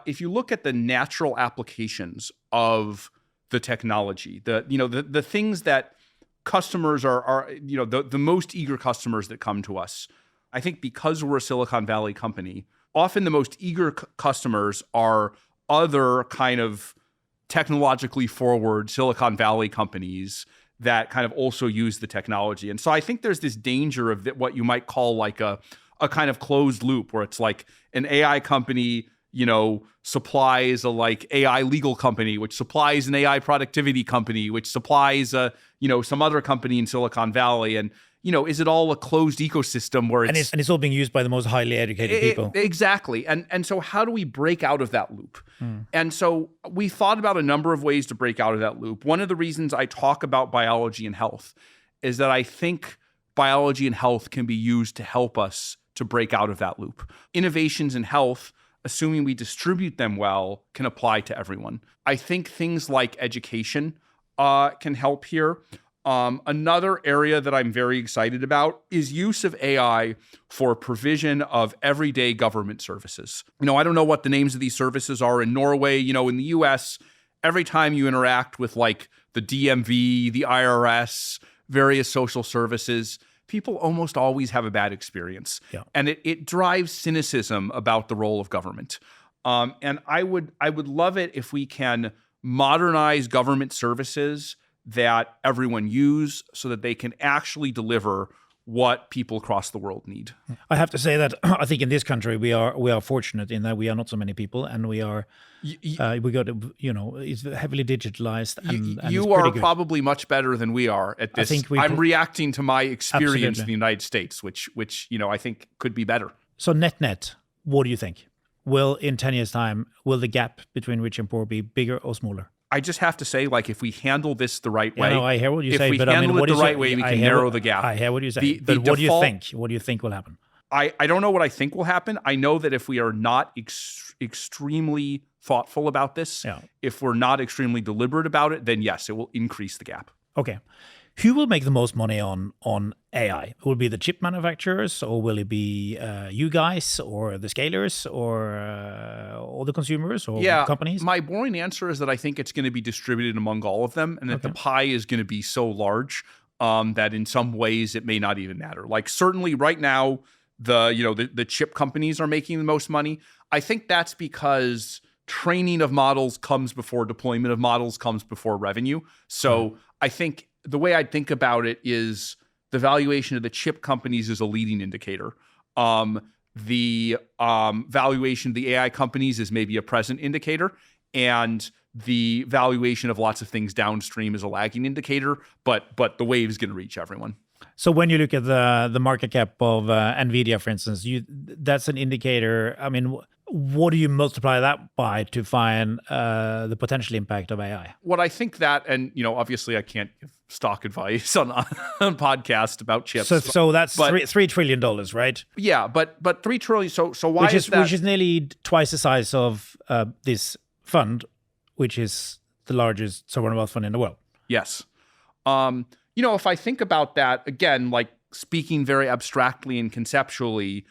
if you look at the natural applications of the technology, the things that customers are the most eager customers that come to us, I think because we're a Silicon Valley company, often the most eager customers are other kind of technologically forward Silicon Valley companies that kind of also use the technology. And so I think there's this danger of what you might call like a kind of closed loop, where it's like an AI company supplies a like AI legal company, which supplies an AI productivity company, which supplies some other company in Silicon Valley. And, is it all a closed ecosystem where it's... And it's all being used by the most highly educated people. Exactly. And so how do we break out of that loop? And so we thought about a number of ways to break out of that loop. One of the reasons I talk about biology and health is that I think biology and health can be used to help us to break out of that loop. Innovations in health, assuming we distribute them well, can apply to everyone. I think things like education can help here. Another area that I'm very excited about is use of AI for provision of everyday government services. I don't know what the names of these services are in Norway. In the US, every time you interact with like the DMV, the IRS, various social services, people almost always have a bad experience. Yeah. And it drives cynicism about the role of government. And I would love it if we can modernize government services that everyone use so that they can actually deliver what people across the world need. I have to say that I think in this country we are fortunate in that we are not so many people, and we got it's heavily digitalized. And you are probably much better than we are at this. I'm reacting to my experience in the United States, which I think could be better. So net, what do you think? In 10 years' time, will the gap between rich and poor be bigger or smaller? I just have to say, like, if we handle this the right way, no, I hear what you if say, we but handle what it is the right way, we can narrow the gap. I hear what you say, The but what do you default- think? What do you think will happen? I don't know what I think will happen. I know that if we are not extremely thoughtful about this, if we're not extremely deliberate about it, then yes, it will increase the gap. Okay. Who will make the most money on AI? Will it be the chip manufacturers, or will it be you guys, or the scalers, or all the consumers, or companies? My boring answer is that I think it's going to be distributed among all of them, and that the pie is going to be so large that in some ways it may not even matter. Like, certainly right now, the chip companies are making the most money. I think that's because training of models comes before deployment of models comes before revenue. So I think the way I think about it is the valuation of the chip companies is a leading indicator. The valuation of the AI companies is maybe a present indicator, and the valuation of lots of things downstream is a lagging indicator. But the wave is going to reach everyone. So when you look at the market cap of Nvidia, for instance, that's an indicator. I mean, what do you multiply that by to find the potential impact of AI? What I think that, and obviously I can't give stock advice on podcast about chips. So that's $3 trillion, right? Yeah, but $3 trillion. So why is that? Which is nearly twice the size of this fund, which is the largest sovereign wealth fund in the world. Yes. If I think about that, again, like speaking very abstractly and conceptually,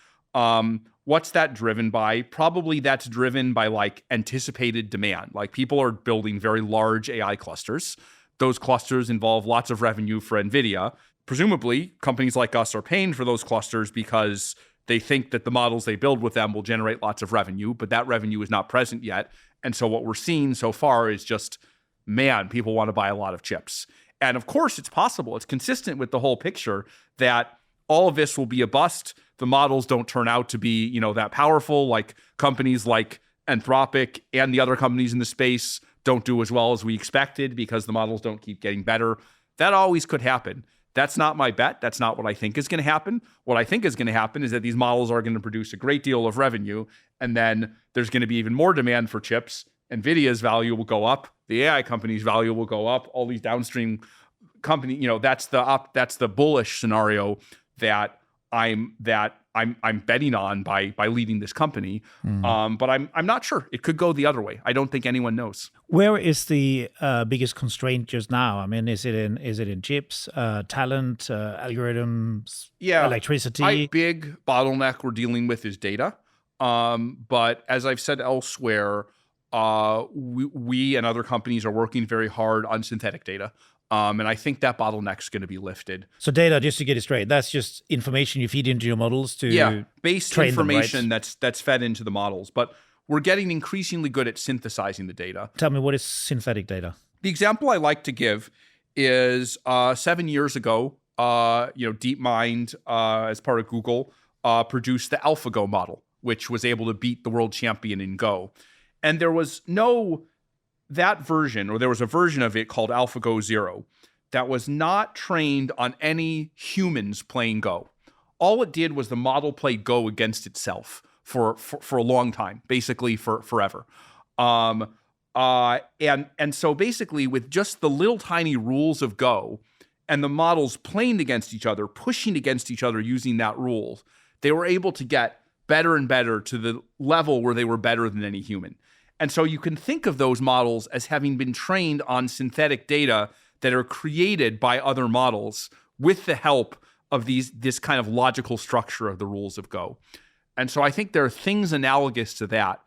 what's that driven by? Probably that's driven by like anticipated demand. Like, people are building very large AI clusters. Those clusters involve lots of revenue for NVIDIA. Presumably, companies like us are paying for those clusters because they think that the models they build with them will generate lots of revenue, but that revenue is not present yet. And so what we're seeing so far is just, people want to buy a lot of chips. And of course, it's possible. It's consistent with the whole picture that all of this will be a bust. The models don't turn out to be, that powerful. Like, companies like Anthropic and the other companies in the space don't do as well as we expected because the models don't keep getting better. That always could happen. That's not my bet. That's not what I think is going to happen. What I think is going to happen is that these models are going to produce a great deal of revenue, and then there's going to be even more demand for chips. NVIDIA's value will go up. The AI company's value will go up. All these downstream company, that's the bullish scenario that I'm betting on by leading this company. But I'm not sure. It could go the other way. I don't think anyone knows. Where is the biggest constraint just now? I mean, is it in chips, talent, algorithms, electricity? Big bottleneck we're dealing with is data. But as I've said elsewhere, we and other companies are working very hard on synthetic data. And I think that bottleneck's going to be lifted. So data, just to get it straight, that's just information you feed into your models to based train information them, right? that's fed into the models. But we're getting increasingly good at synthesizing the data. Tell me, what is synthetic data? The example I like to give is 7 years ago, DeepMind, as part of Google, produced the AlphaGo model, which was able to beat the world champion in Go. And there was that version, or there was a version of it called AlphaGo 0 that was not trained on any humans playing Go. All it did was the model played Go against itself for a long time, basically for forever. And so basically, with just the little tiny rules of Go and the models playing against each other, pushing against each other using that rule, they were able to get better and better to the level where they were better than any human. And so you can think of those models as having been trained on synthetic data that are created by other models with the help of this kind of logical structure of the rules of Go. And so I think there are things analogous to that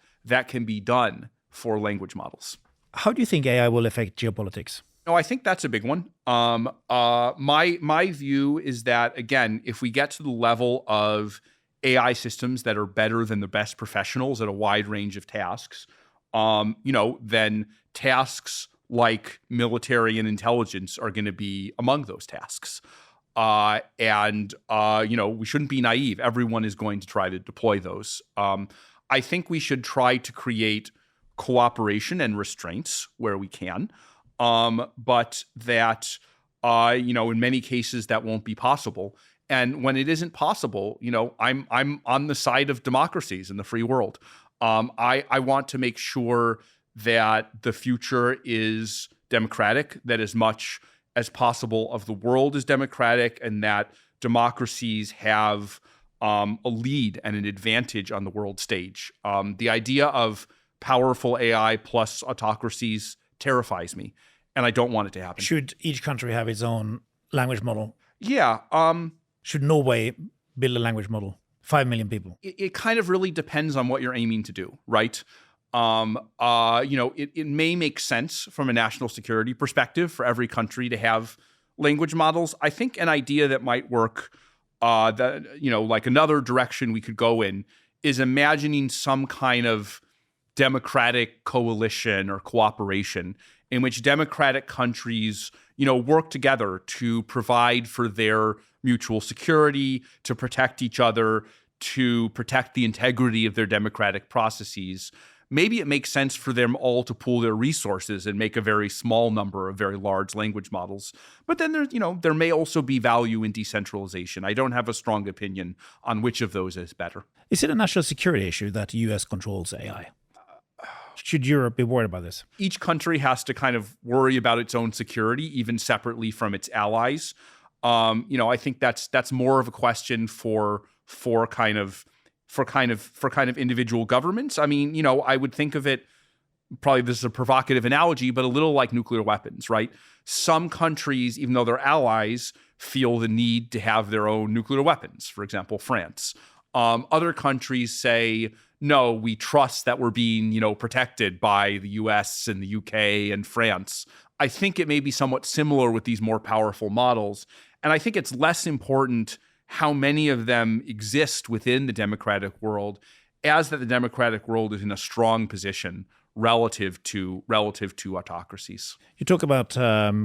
can be done for language models. How do you think AI will affect geopolitics? No, I think that's a big one. My view is that, again, if we get to the level of AI systems that are better than the best professionals at a wide range of tasks, then tasks like military and intelligence are going to be among those tasks. We shouldn't be naive. Everyone is going to try to deploy those. I think we should try to create cooperation and restraints where we can, but that, in many cases that won't be possible. And when it isn't possible, I'm on the side of democracies in the free world. I want to make sure that the future is democratic, that as much as possible of the world is democratic, and that democracies have a lead and an advantage on the world stage. The idea of powerful AI plus autocracies terrifies me, and I don't want it to happen. Should each country have its own language model? Yeah. Should Norway build a language model? 5 million people. It kind of really depends on what you're aiming to do, right? It may make sense from a national security perspective for every country to have language models. I think an idea that might work, like another direction we could go in, is imagining some kind of democratic coalition or cooperation in which democratic countries, work together to provide for their mutual security, to protect each other, to protect the integrity of their democratic processes. Maybe it makes sense for them all to pool their resources and make a very small number of very large language models. But then there may also be value in decentralization. I don't have a strong opinion on which of those is better. Is it a national security issue that the US controls AI? Should Europe be worried about this? Each country has to kind of worry about its own security, even separately from its allies. I think that's more of a question for kind of individual governments. I mean, I would think of it, probably this is a provocative analogy, but a little like nuclear weapons, right? Some countries, even though they're allies, feel the need to have their own nuclear weapons. For example, France. Other countries say, no, we trust that we're being, protected by the US and the UK and France. I think it may be somewhat similar with these more powerful models. And I think it's less important how many of them exist within the democratic world, as that the democratic world is in a strong position relative to autocracies. You talk about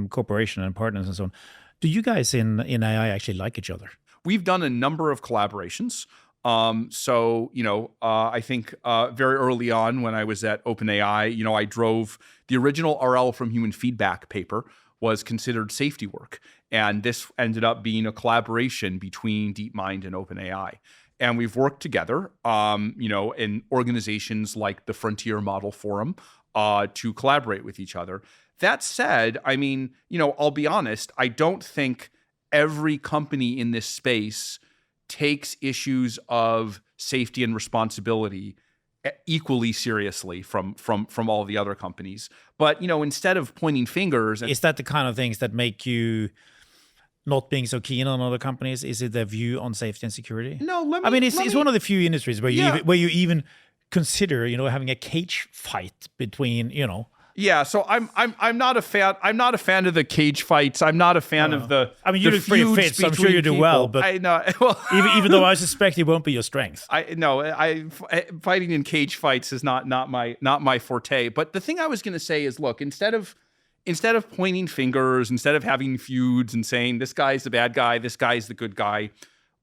cooperation and partners and so on. Do you guys in AI actually like each other? We've done a number of collaborations. I think very early on when I was at OpenAI, I drove the original RL from human feedback paper was considered safety work. And this ended up being a collaboration between DeepMind and OpenAI. And we've worked together, in organizations like the Frontier Model Forum to collaborate with each other. That said, I mean, I'll be honest, I don't think every company in this space takes issues of safety and responsibility equally seriously from all the other companies. But, instead of pointing fingers... Is that the kind of things that make you not being so keen on other companies? Is it their view on safety and security? No, it's one of the few industries where you even consider, having a cage fight between, Yeah, so I'm not a fan. I'm not a fan of the cage fights. I'm not a fan of the. I mean, you look pretty fit, so I'm sure you do well. But I know. Well, even though I suspect it won't be your strength. Fighting in cage fights is not my forte. But the thing I was going to say is, look, instead of pointing fingers, instead of having feuds and saying this guy's the bad guy, this guy's the good guy,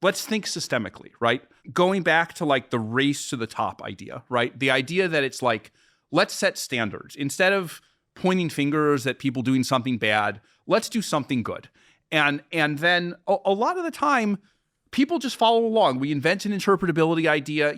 let's think systemically, right? Going back to like the race to the top idea, right? The idea that it's like, let's set standards. Instead of pointing fingers at people doing something bad, let's do something good. And then a lot of the time, people just follow along. We invent an interpretability idea.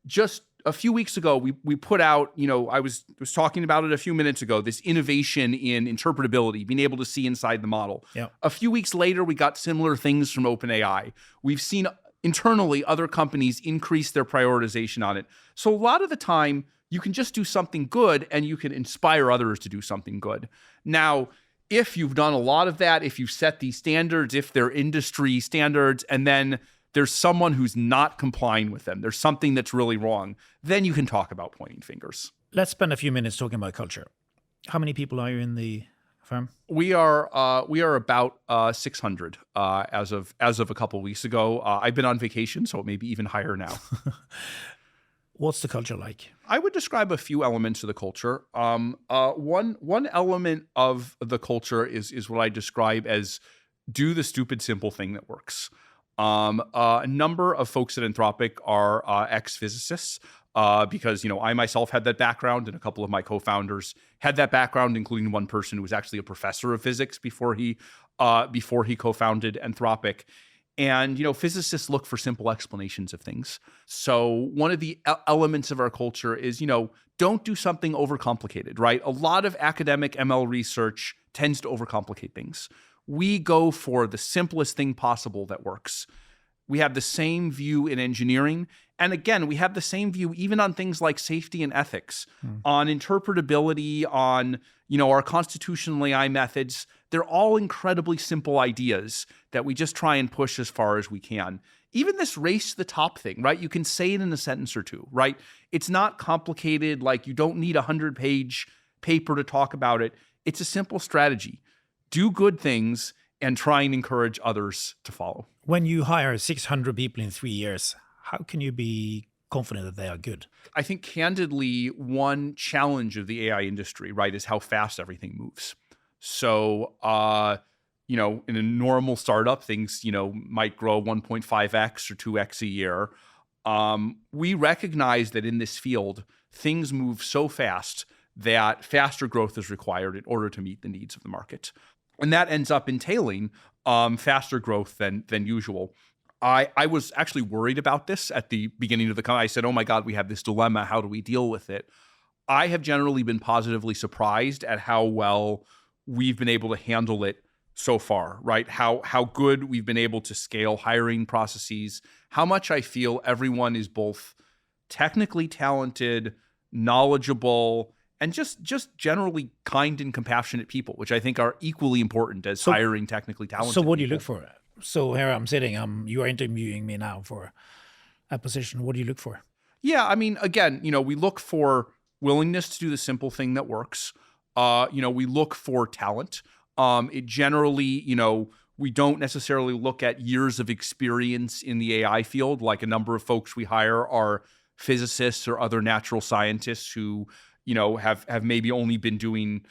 Just a few weeks ago, we put out, I was talking about it a few minutes ago, this innovation in interpretability, being able to see inside the model. Yeah. A few weeks later, we got similar things from OpenAI. We've seen internally other companies increase their prioritization on it. So a lot of the time, you can just do something good and you can inspire others to do something good. Now, if you've done a lot of that, if you've set these standards, if they're industry standards, and then there's someone who's not complying with them, there's something that's really wrong, then you can talk about pointing fingers. Let's spend a few minutes talking about culture. How many people are you in the firm? We are about 600 as of a couple of weeks ago. I've been on vacation, so it may be even higher now. What's the culture like? I would describe a few elements of the culture. One element of the culture is what I describe as do the stupid simple thing that works. A number of folks at Anthropic are ex-physicists because I myself had that background, and a couple of my co-founders had that background, including one person who was actually a professor of physics before he co-founded Anthropic. And, physicists look for simple explanations of things. So one of the elements of our culture is, don't do something overcomplicated, right? A lot of academic ML research tends to overcomplicate things. We go for the simplest thing possible that works. We have the same view in engineering. And again, we have the same view even on things like safety and ethics, on interpretability, on, our constitutional AI methods. They're all incredibly simple ideas that we just try and push as far as we can. Even this race to the top thing, right? You can say it in a sentence or two, right? It's not complicated. Like, you don't need a 100-page paper to talk about it. It's a simple strategy. Do good things and try and encourage others to follow. When you hire 600 people in 3 years, how can you be confident that they are good? I think, candidly, one challenge of the AI industry, right, is how fast everything moves. So, in a normal startup, things, might grow 1.5x or 2x a year. We recognize that in this field, things move so fast that faster growth is required in order to meet the needs of the market. And that ends up entailing faster growth than usual. I was actually worried about this at the beginning of the company. I said, oh my God, we have this dilemma. How do we deal with it? I have generally been positively surprised at how well we've been able to handle it so far, right? How good we've been able to scale hiring processes, how much I feel everyone is both technically talented, knowledgeable, and just generally kind and compassionate people, which I think are equally important as hiring technically talented So what do you people. look for? So here I'm sitting, you are interviewing me now for a position. What do you look for? Yeah, I mean, again, we look for willingness to do the simple thing that works. We look for talent. It generally, we don't necessarily look at years of experience in the AI field. Like, a number of folks we hire are physicists or other natural scientists who, have maybe only been doing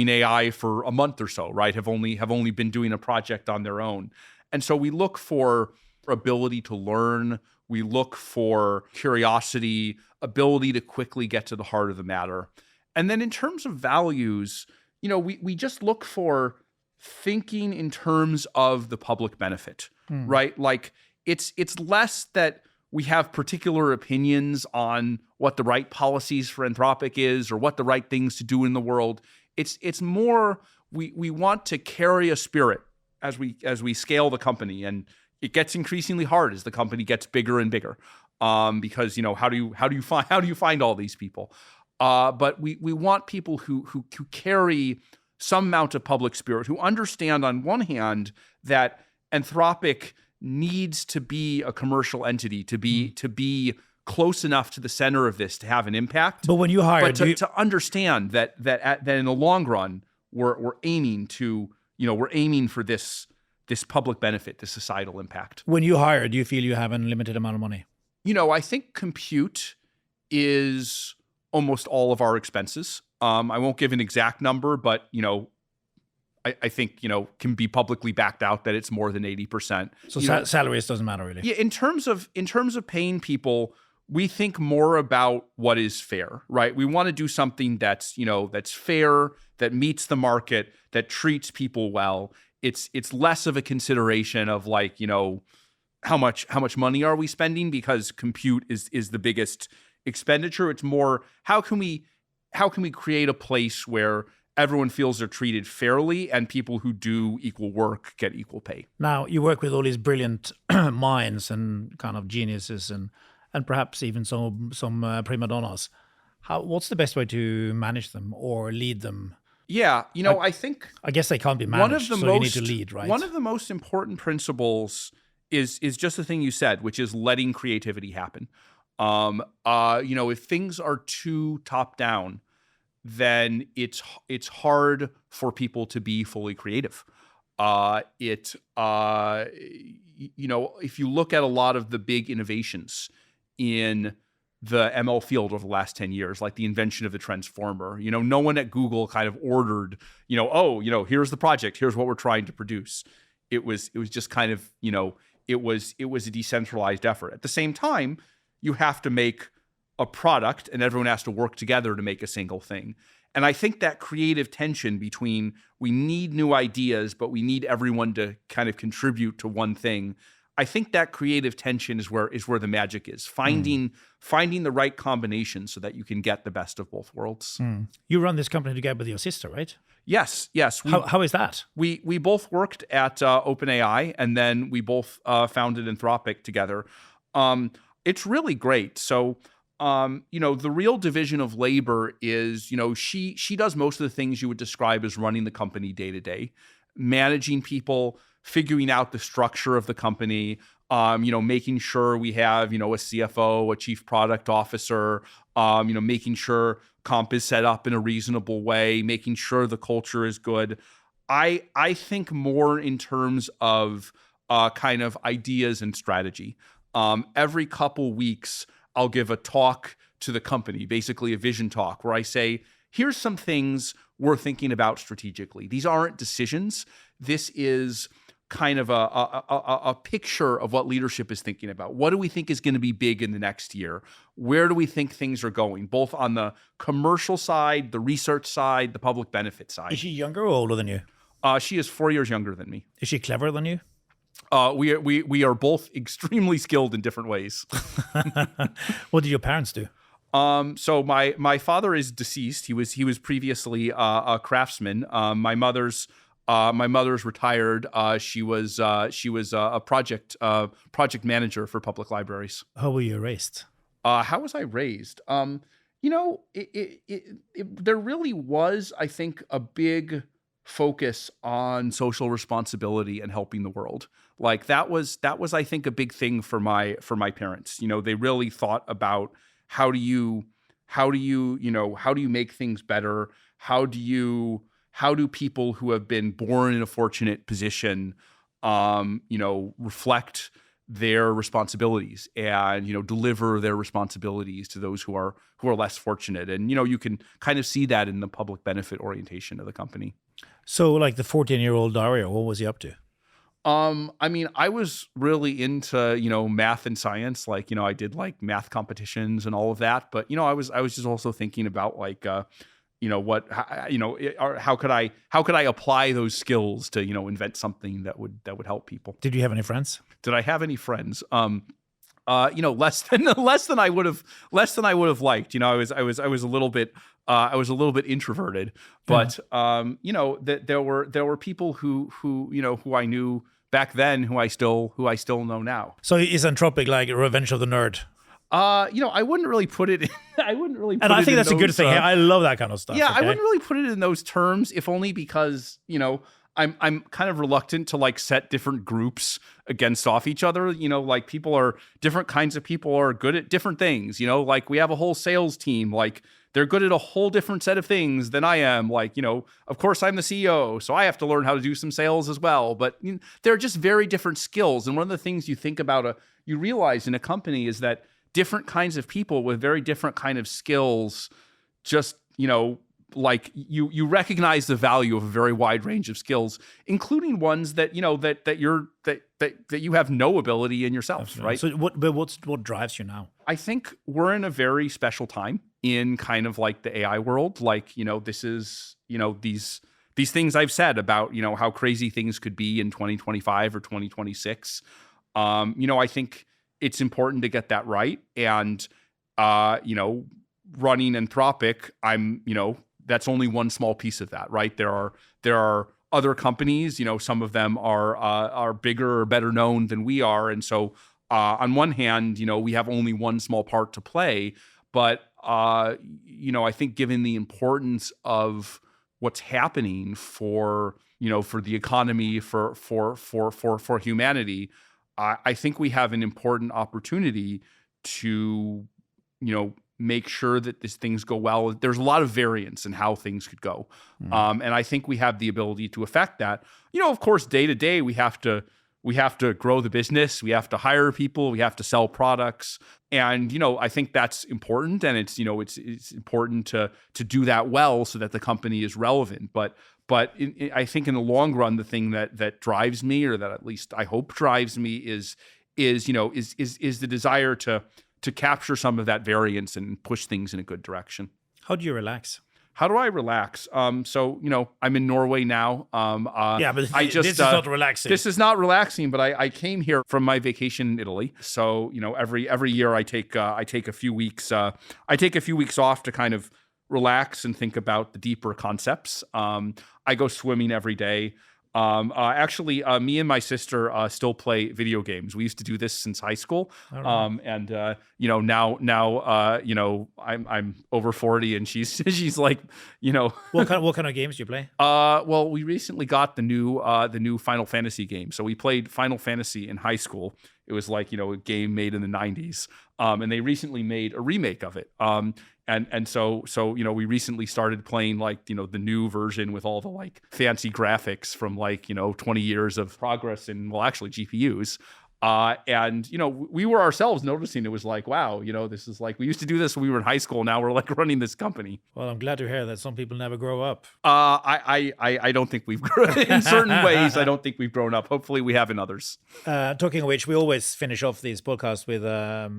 AI for a month or so, right? Have only been doing a project on their own. And so we look for ability to learn. We look for curiosity, ability to quickly get to the heart of the matter. And then in terms of values, we just look for thinking in terms of the public benefit, right? Like, it's less that we have particular opinions on what the right policies for Anthropic is or what the right things to do in the world. It's more we want to carry a spirit as we scale the company, and it gets increasingly hard as the company gets bigger and bigger, because how do you find all these people? But we want people who carry some amount of public spirit, who understand on one hand that Anthropic needs to be a commercial entity, to be close enough to the center of this to have an impact. But when you hire, to understand that in the long run, we're aiming for this public benefit, this societal impact. When you hire, do you feel you have an unlimited amount of money? I think compute is almost all of our expenses. I won't give an exact number, but I think can be publicly backed out that it's more than 80%. So salaries doesn't matter really. Yeah, in terms of paying people, we think more about what is fair, right? We want to do something that's fair, that meets the market, that treats people well. It's less of a consideration of like, how much money are we spending, because compute is the biggest expenditure. It's more, how can we create a place where everyone feels they're treated fairly and people who do equal work get equal pay. Now, you work with all these brilliant minds and kind of geniuses and perhaps even some prima donnas. What's the best way to manage them or lead them? Yeah, I think... I guess they can't be managed, you need to lead, right? One of the most important principles is just the thing you said, which is letting creativity happen. If things are too top-down, then it's hard for people to be fully creative. If you look at a lot of the big innovations in the ML field over the last 10 years, like the invention of the transformer, no one at Google kind of ordered, here's the project, here's what we're trying to produce. It was just kind of, it was a decentralized effort. At the same time, you have to make a product and everyone has to work together to make a single thing. And I think that creative tension between we need new ideas, but we need everyone to kind of contribute to one thing, I think that creative tension is where the magic is. Finding the right combination so that you can get the best of both worlds. You run this company together with your sister, right? Yes. How is that? We both worked at OpenAI, and then we both founded Anthropic together. It's really great. So, the real division of labor is, she does most of the things you would describe as running the company day to day, managing people, figuring out the structure of the company, making sure we have, a CFO, a chief product officer, making sure comp is set up in a reasonable way, making sure the culture is good. I think more in terms of kind of ideas and strategy. Every couple weeks, I'll give a talk to the company, basically a vision talk, where I say, here's some things we're thinking about strategically. These aren't decisions. This is kind of a picture of what leadership is thinking about. What do we think is going to be big in the next year? Where do we think things are going, both on the commercial side, the research side, the public benefit side? Is she younger or older than you? She is 4 years younger than me. Is she cleverer than you? We are both extremely skilled in different ways. What did your parents do? So my father is deceased. He was previously a craftsman. My mother's retired. She was a project manager for public libraries. How were you raised? How was I raised? There really was, I think, a big focus on social responsibility and helping the world. Like that was I think a big thing for my parents. They really thought about how do you make things better? How do people who have been born in a fortunate position reflect their responsibilities and deliver their responsibilities to those who are less fortunate? And you can kind of see that in the public benefit orientation of the company. So like the 14-year-old Dario, what was he up to? I was really into, math and science. Like, I did like math competitions and all of that. But, I was just also thinking about like, how could I apply those skills to, invent something that would help people. Did you have any friends? Did I have any friends? Less than I would have liked. I was a little bit introverted, but there were people who I knew back then who I still know now. So is Anthropic like Revenge of the Nerd? I wouldn't really put it. And I think that's a good thing. I love that kind of stuff. Yeah, okay? I wouldn't really put it in those terms, if only because I'm kind of reluctant to like set different groups against off each other. Like different kinds of people are good at different things. Like we have a whole sales team. Like they're good at a whole different set of things than I am. Like, of course I'm the CEO, so I have to learn how to do some sales as well. But they're just very different skills. And one of the things you think about, you realize in a company is that different kinds of people with very different kind of skills, just, like you recognize the value of a very wide range of skills, including ones that that you have no ability in yourself. Absolutely. Right. So what drives you now? I think we're in a very special time in kind of like the AI world. Like, this is, these things I've said about, how crazy things could be in 2025 or 2026. I think it's important to get that right. And, running Anthropic, that's only one small piece of that, right? There are other companies, some of them are bigger or better known than we are. And so on one hand, we have only one small part to play, but I think given the importance of what's happening for the economy, for humanity, I think we have an important opportunity to, make sure that these things go well. There's a lot of variance in how things could go. And I think we have the ability to affect that. Of course, day to day, we have to grow the business. We have to hire people. We have to sell products. And, I think that's important. And it's important to do that well so that the company is relevant. But I think in the long run, the thing that drives me, or that at least I hope drives me, is the desire to capture some of that variance and push things in a good direction. How do you relax? How do I relax? So, I'm in Norway now. Yeah, but this is not relaxing. This is not relaxing, but I came here from my vacation in Italy. So, every year I take a few weeks. I take a few weeks off to kind of relax and think about the deeper concepts. I go swimming every day. Actually, me and my sister still play video games. We used to do this since high school, and now I'm over 40, and she's like, What kind of games do you play? Well, we recently got the new Final Fantasy game. So we played Final Fantasy in high school. It was like a game made in the 90s, and they recently made a remake of it. And so we recently started playing like the new version with all the like fancy graphics from 20 years of progress in actually GPUs. And we were ourselves noticing it was like, wow, this is like we used to do this when we were in high school. Now we're like running this company. Well, I'm glad to hear that some people never grow up. I don't think we've grown in certain ways. I don't think we've grown up. Hopefully, we have in others. Talking of which, we always finish off these podcasts with a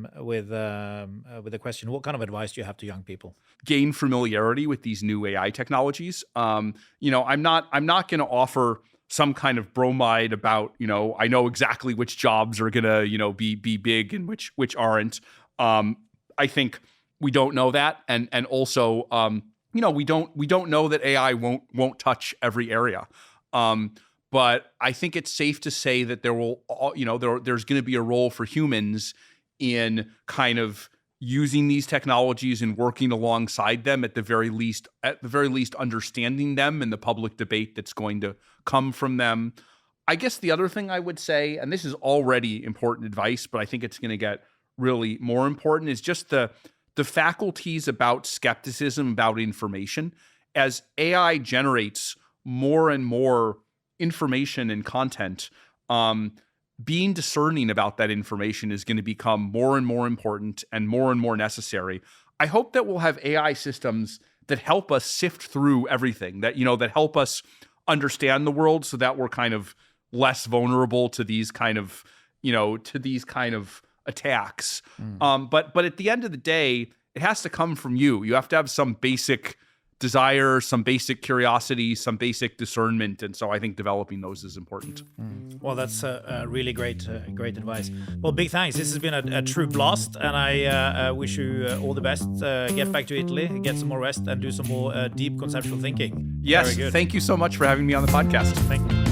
question: what kind of advice do you have to young people? Gain familiarity with these new AI technologies. I'm not going to offer some kind of bromide about, I know exactly which jobs are going to, be big and which aren't. I think we don't know that. And also, we don't know that AI won't touch every area. But I think it's safe to say that there's going to be a role for humans in kind of using these technologies and working alongside them, at the very least understanding them and the public debate that's going to come from them. I guess the other thing I would say, and this is already important advice, but I think it's going to get really more important, is just the faculties about skepticism about information. As AI generates more and more information and content, being discerning about that information is going to become more and more important and more necessary. I hope that we'll have AI systems that help us sift through everything, that help us understand the world so that we're kind of less vulnerable to these kind of attacks. But at the end of the day, it has to come from you. You have to have some basic desire, some basic curiosity, some basic discernment, and so I think developing those is important. Well, that's really great advice. Well, big thanks. This has been a true blast, and I wish you all the best. Get back to Italy, get some more rest, and do some more deep conceptual thinking. Yes, thank you so much for having me on the podcast. Thank you.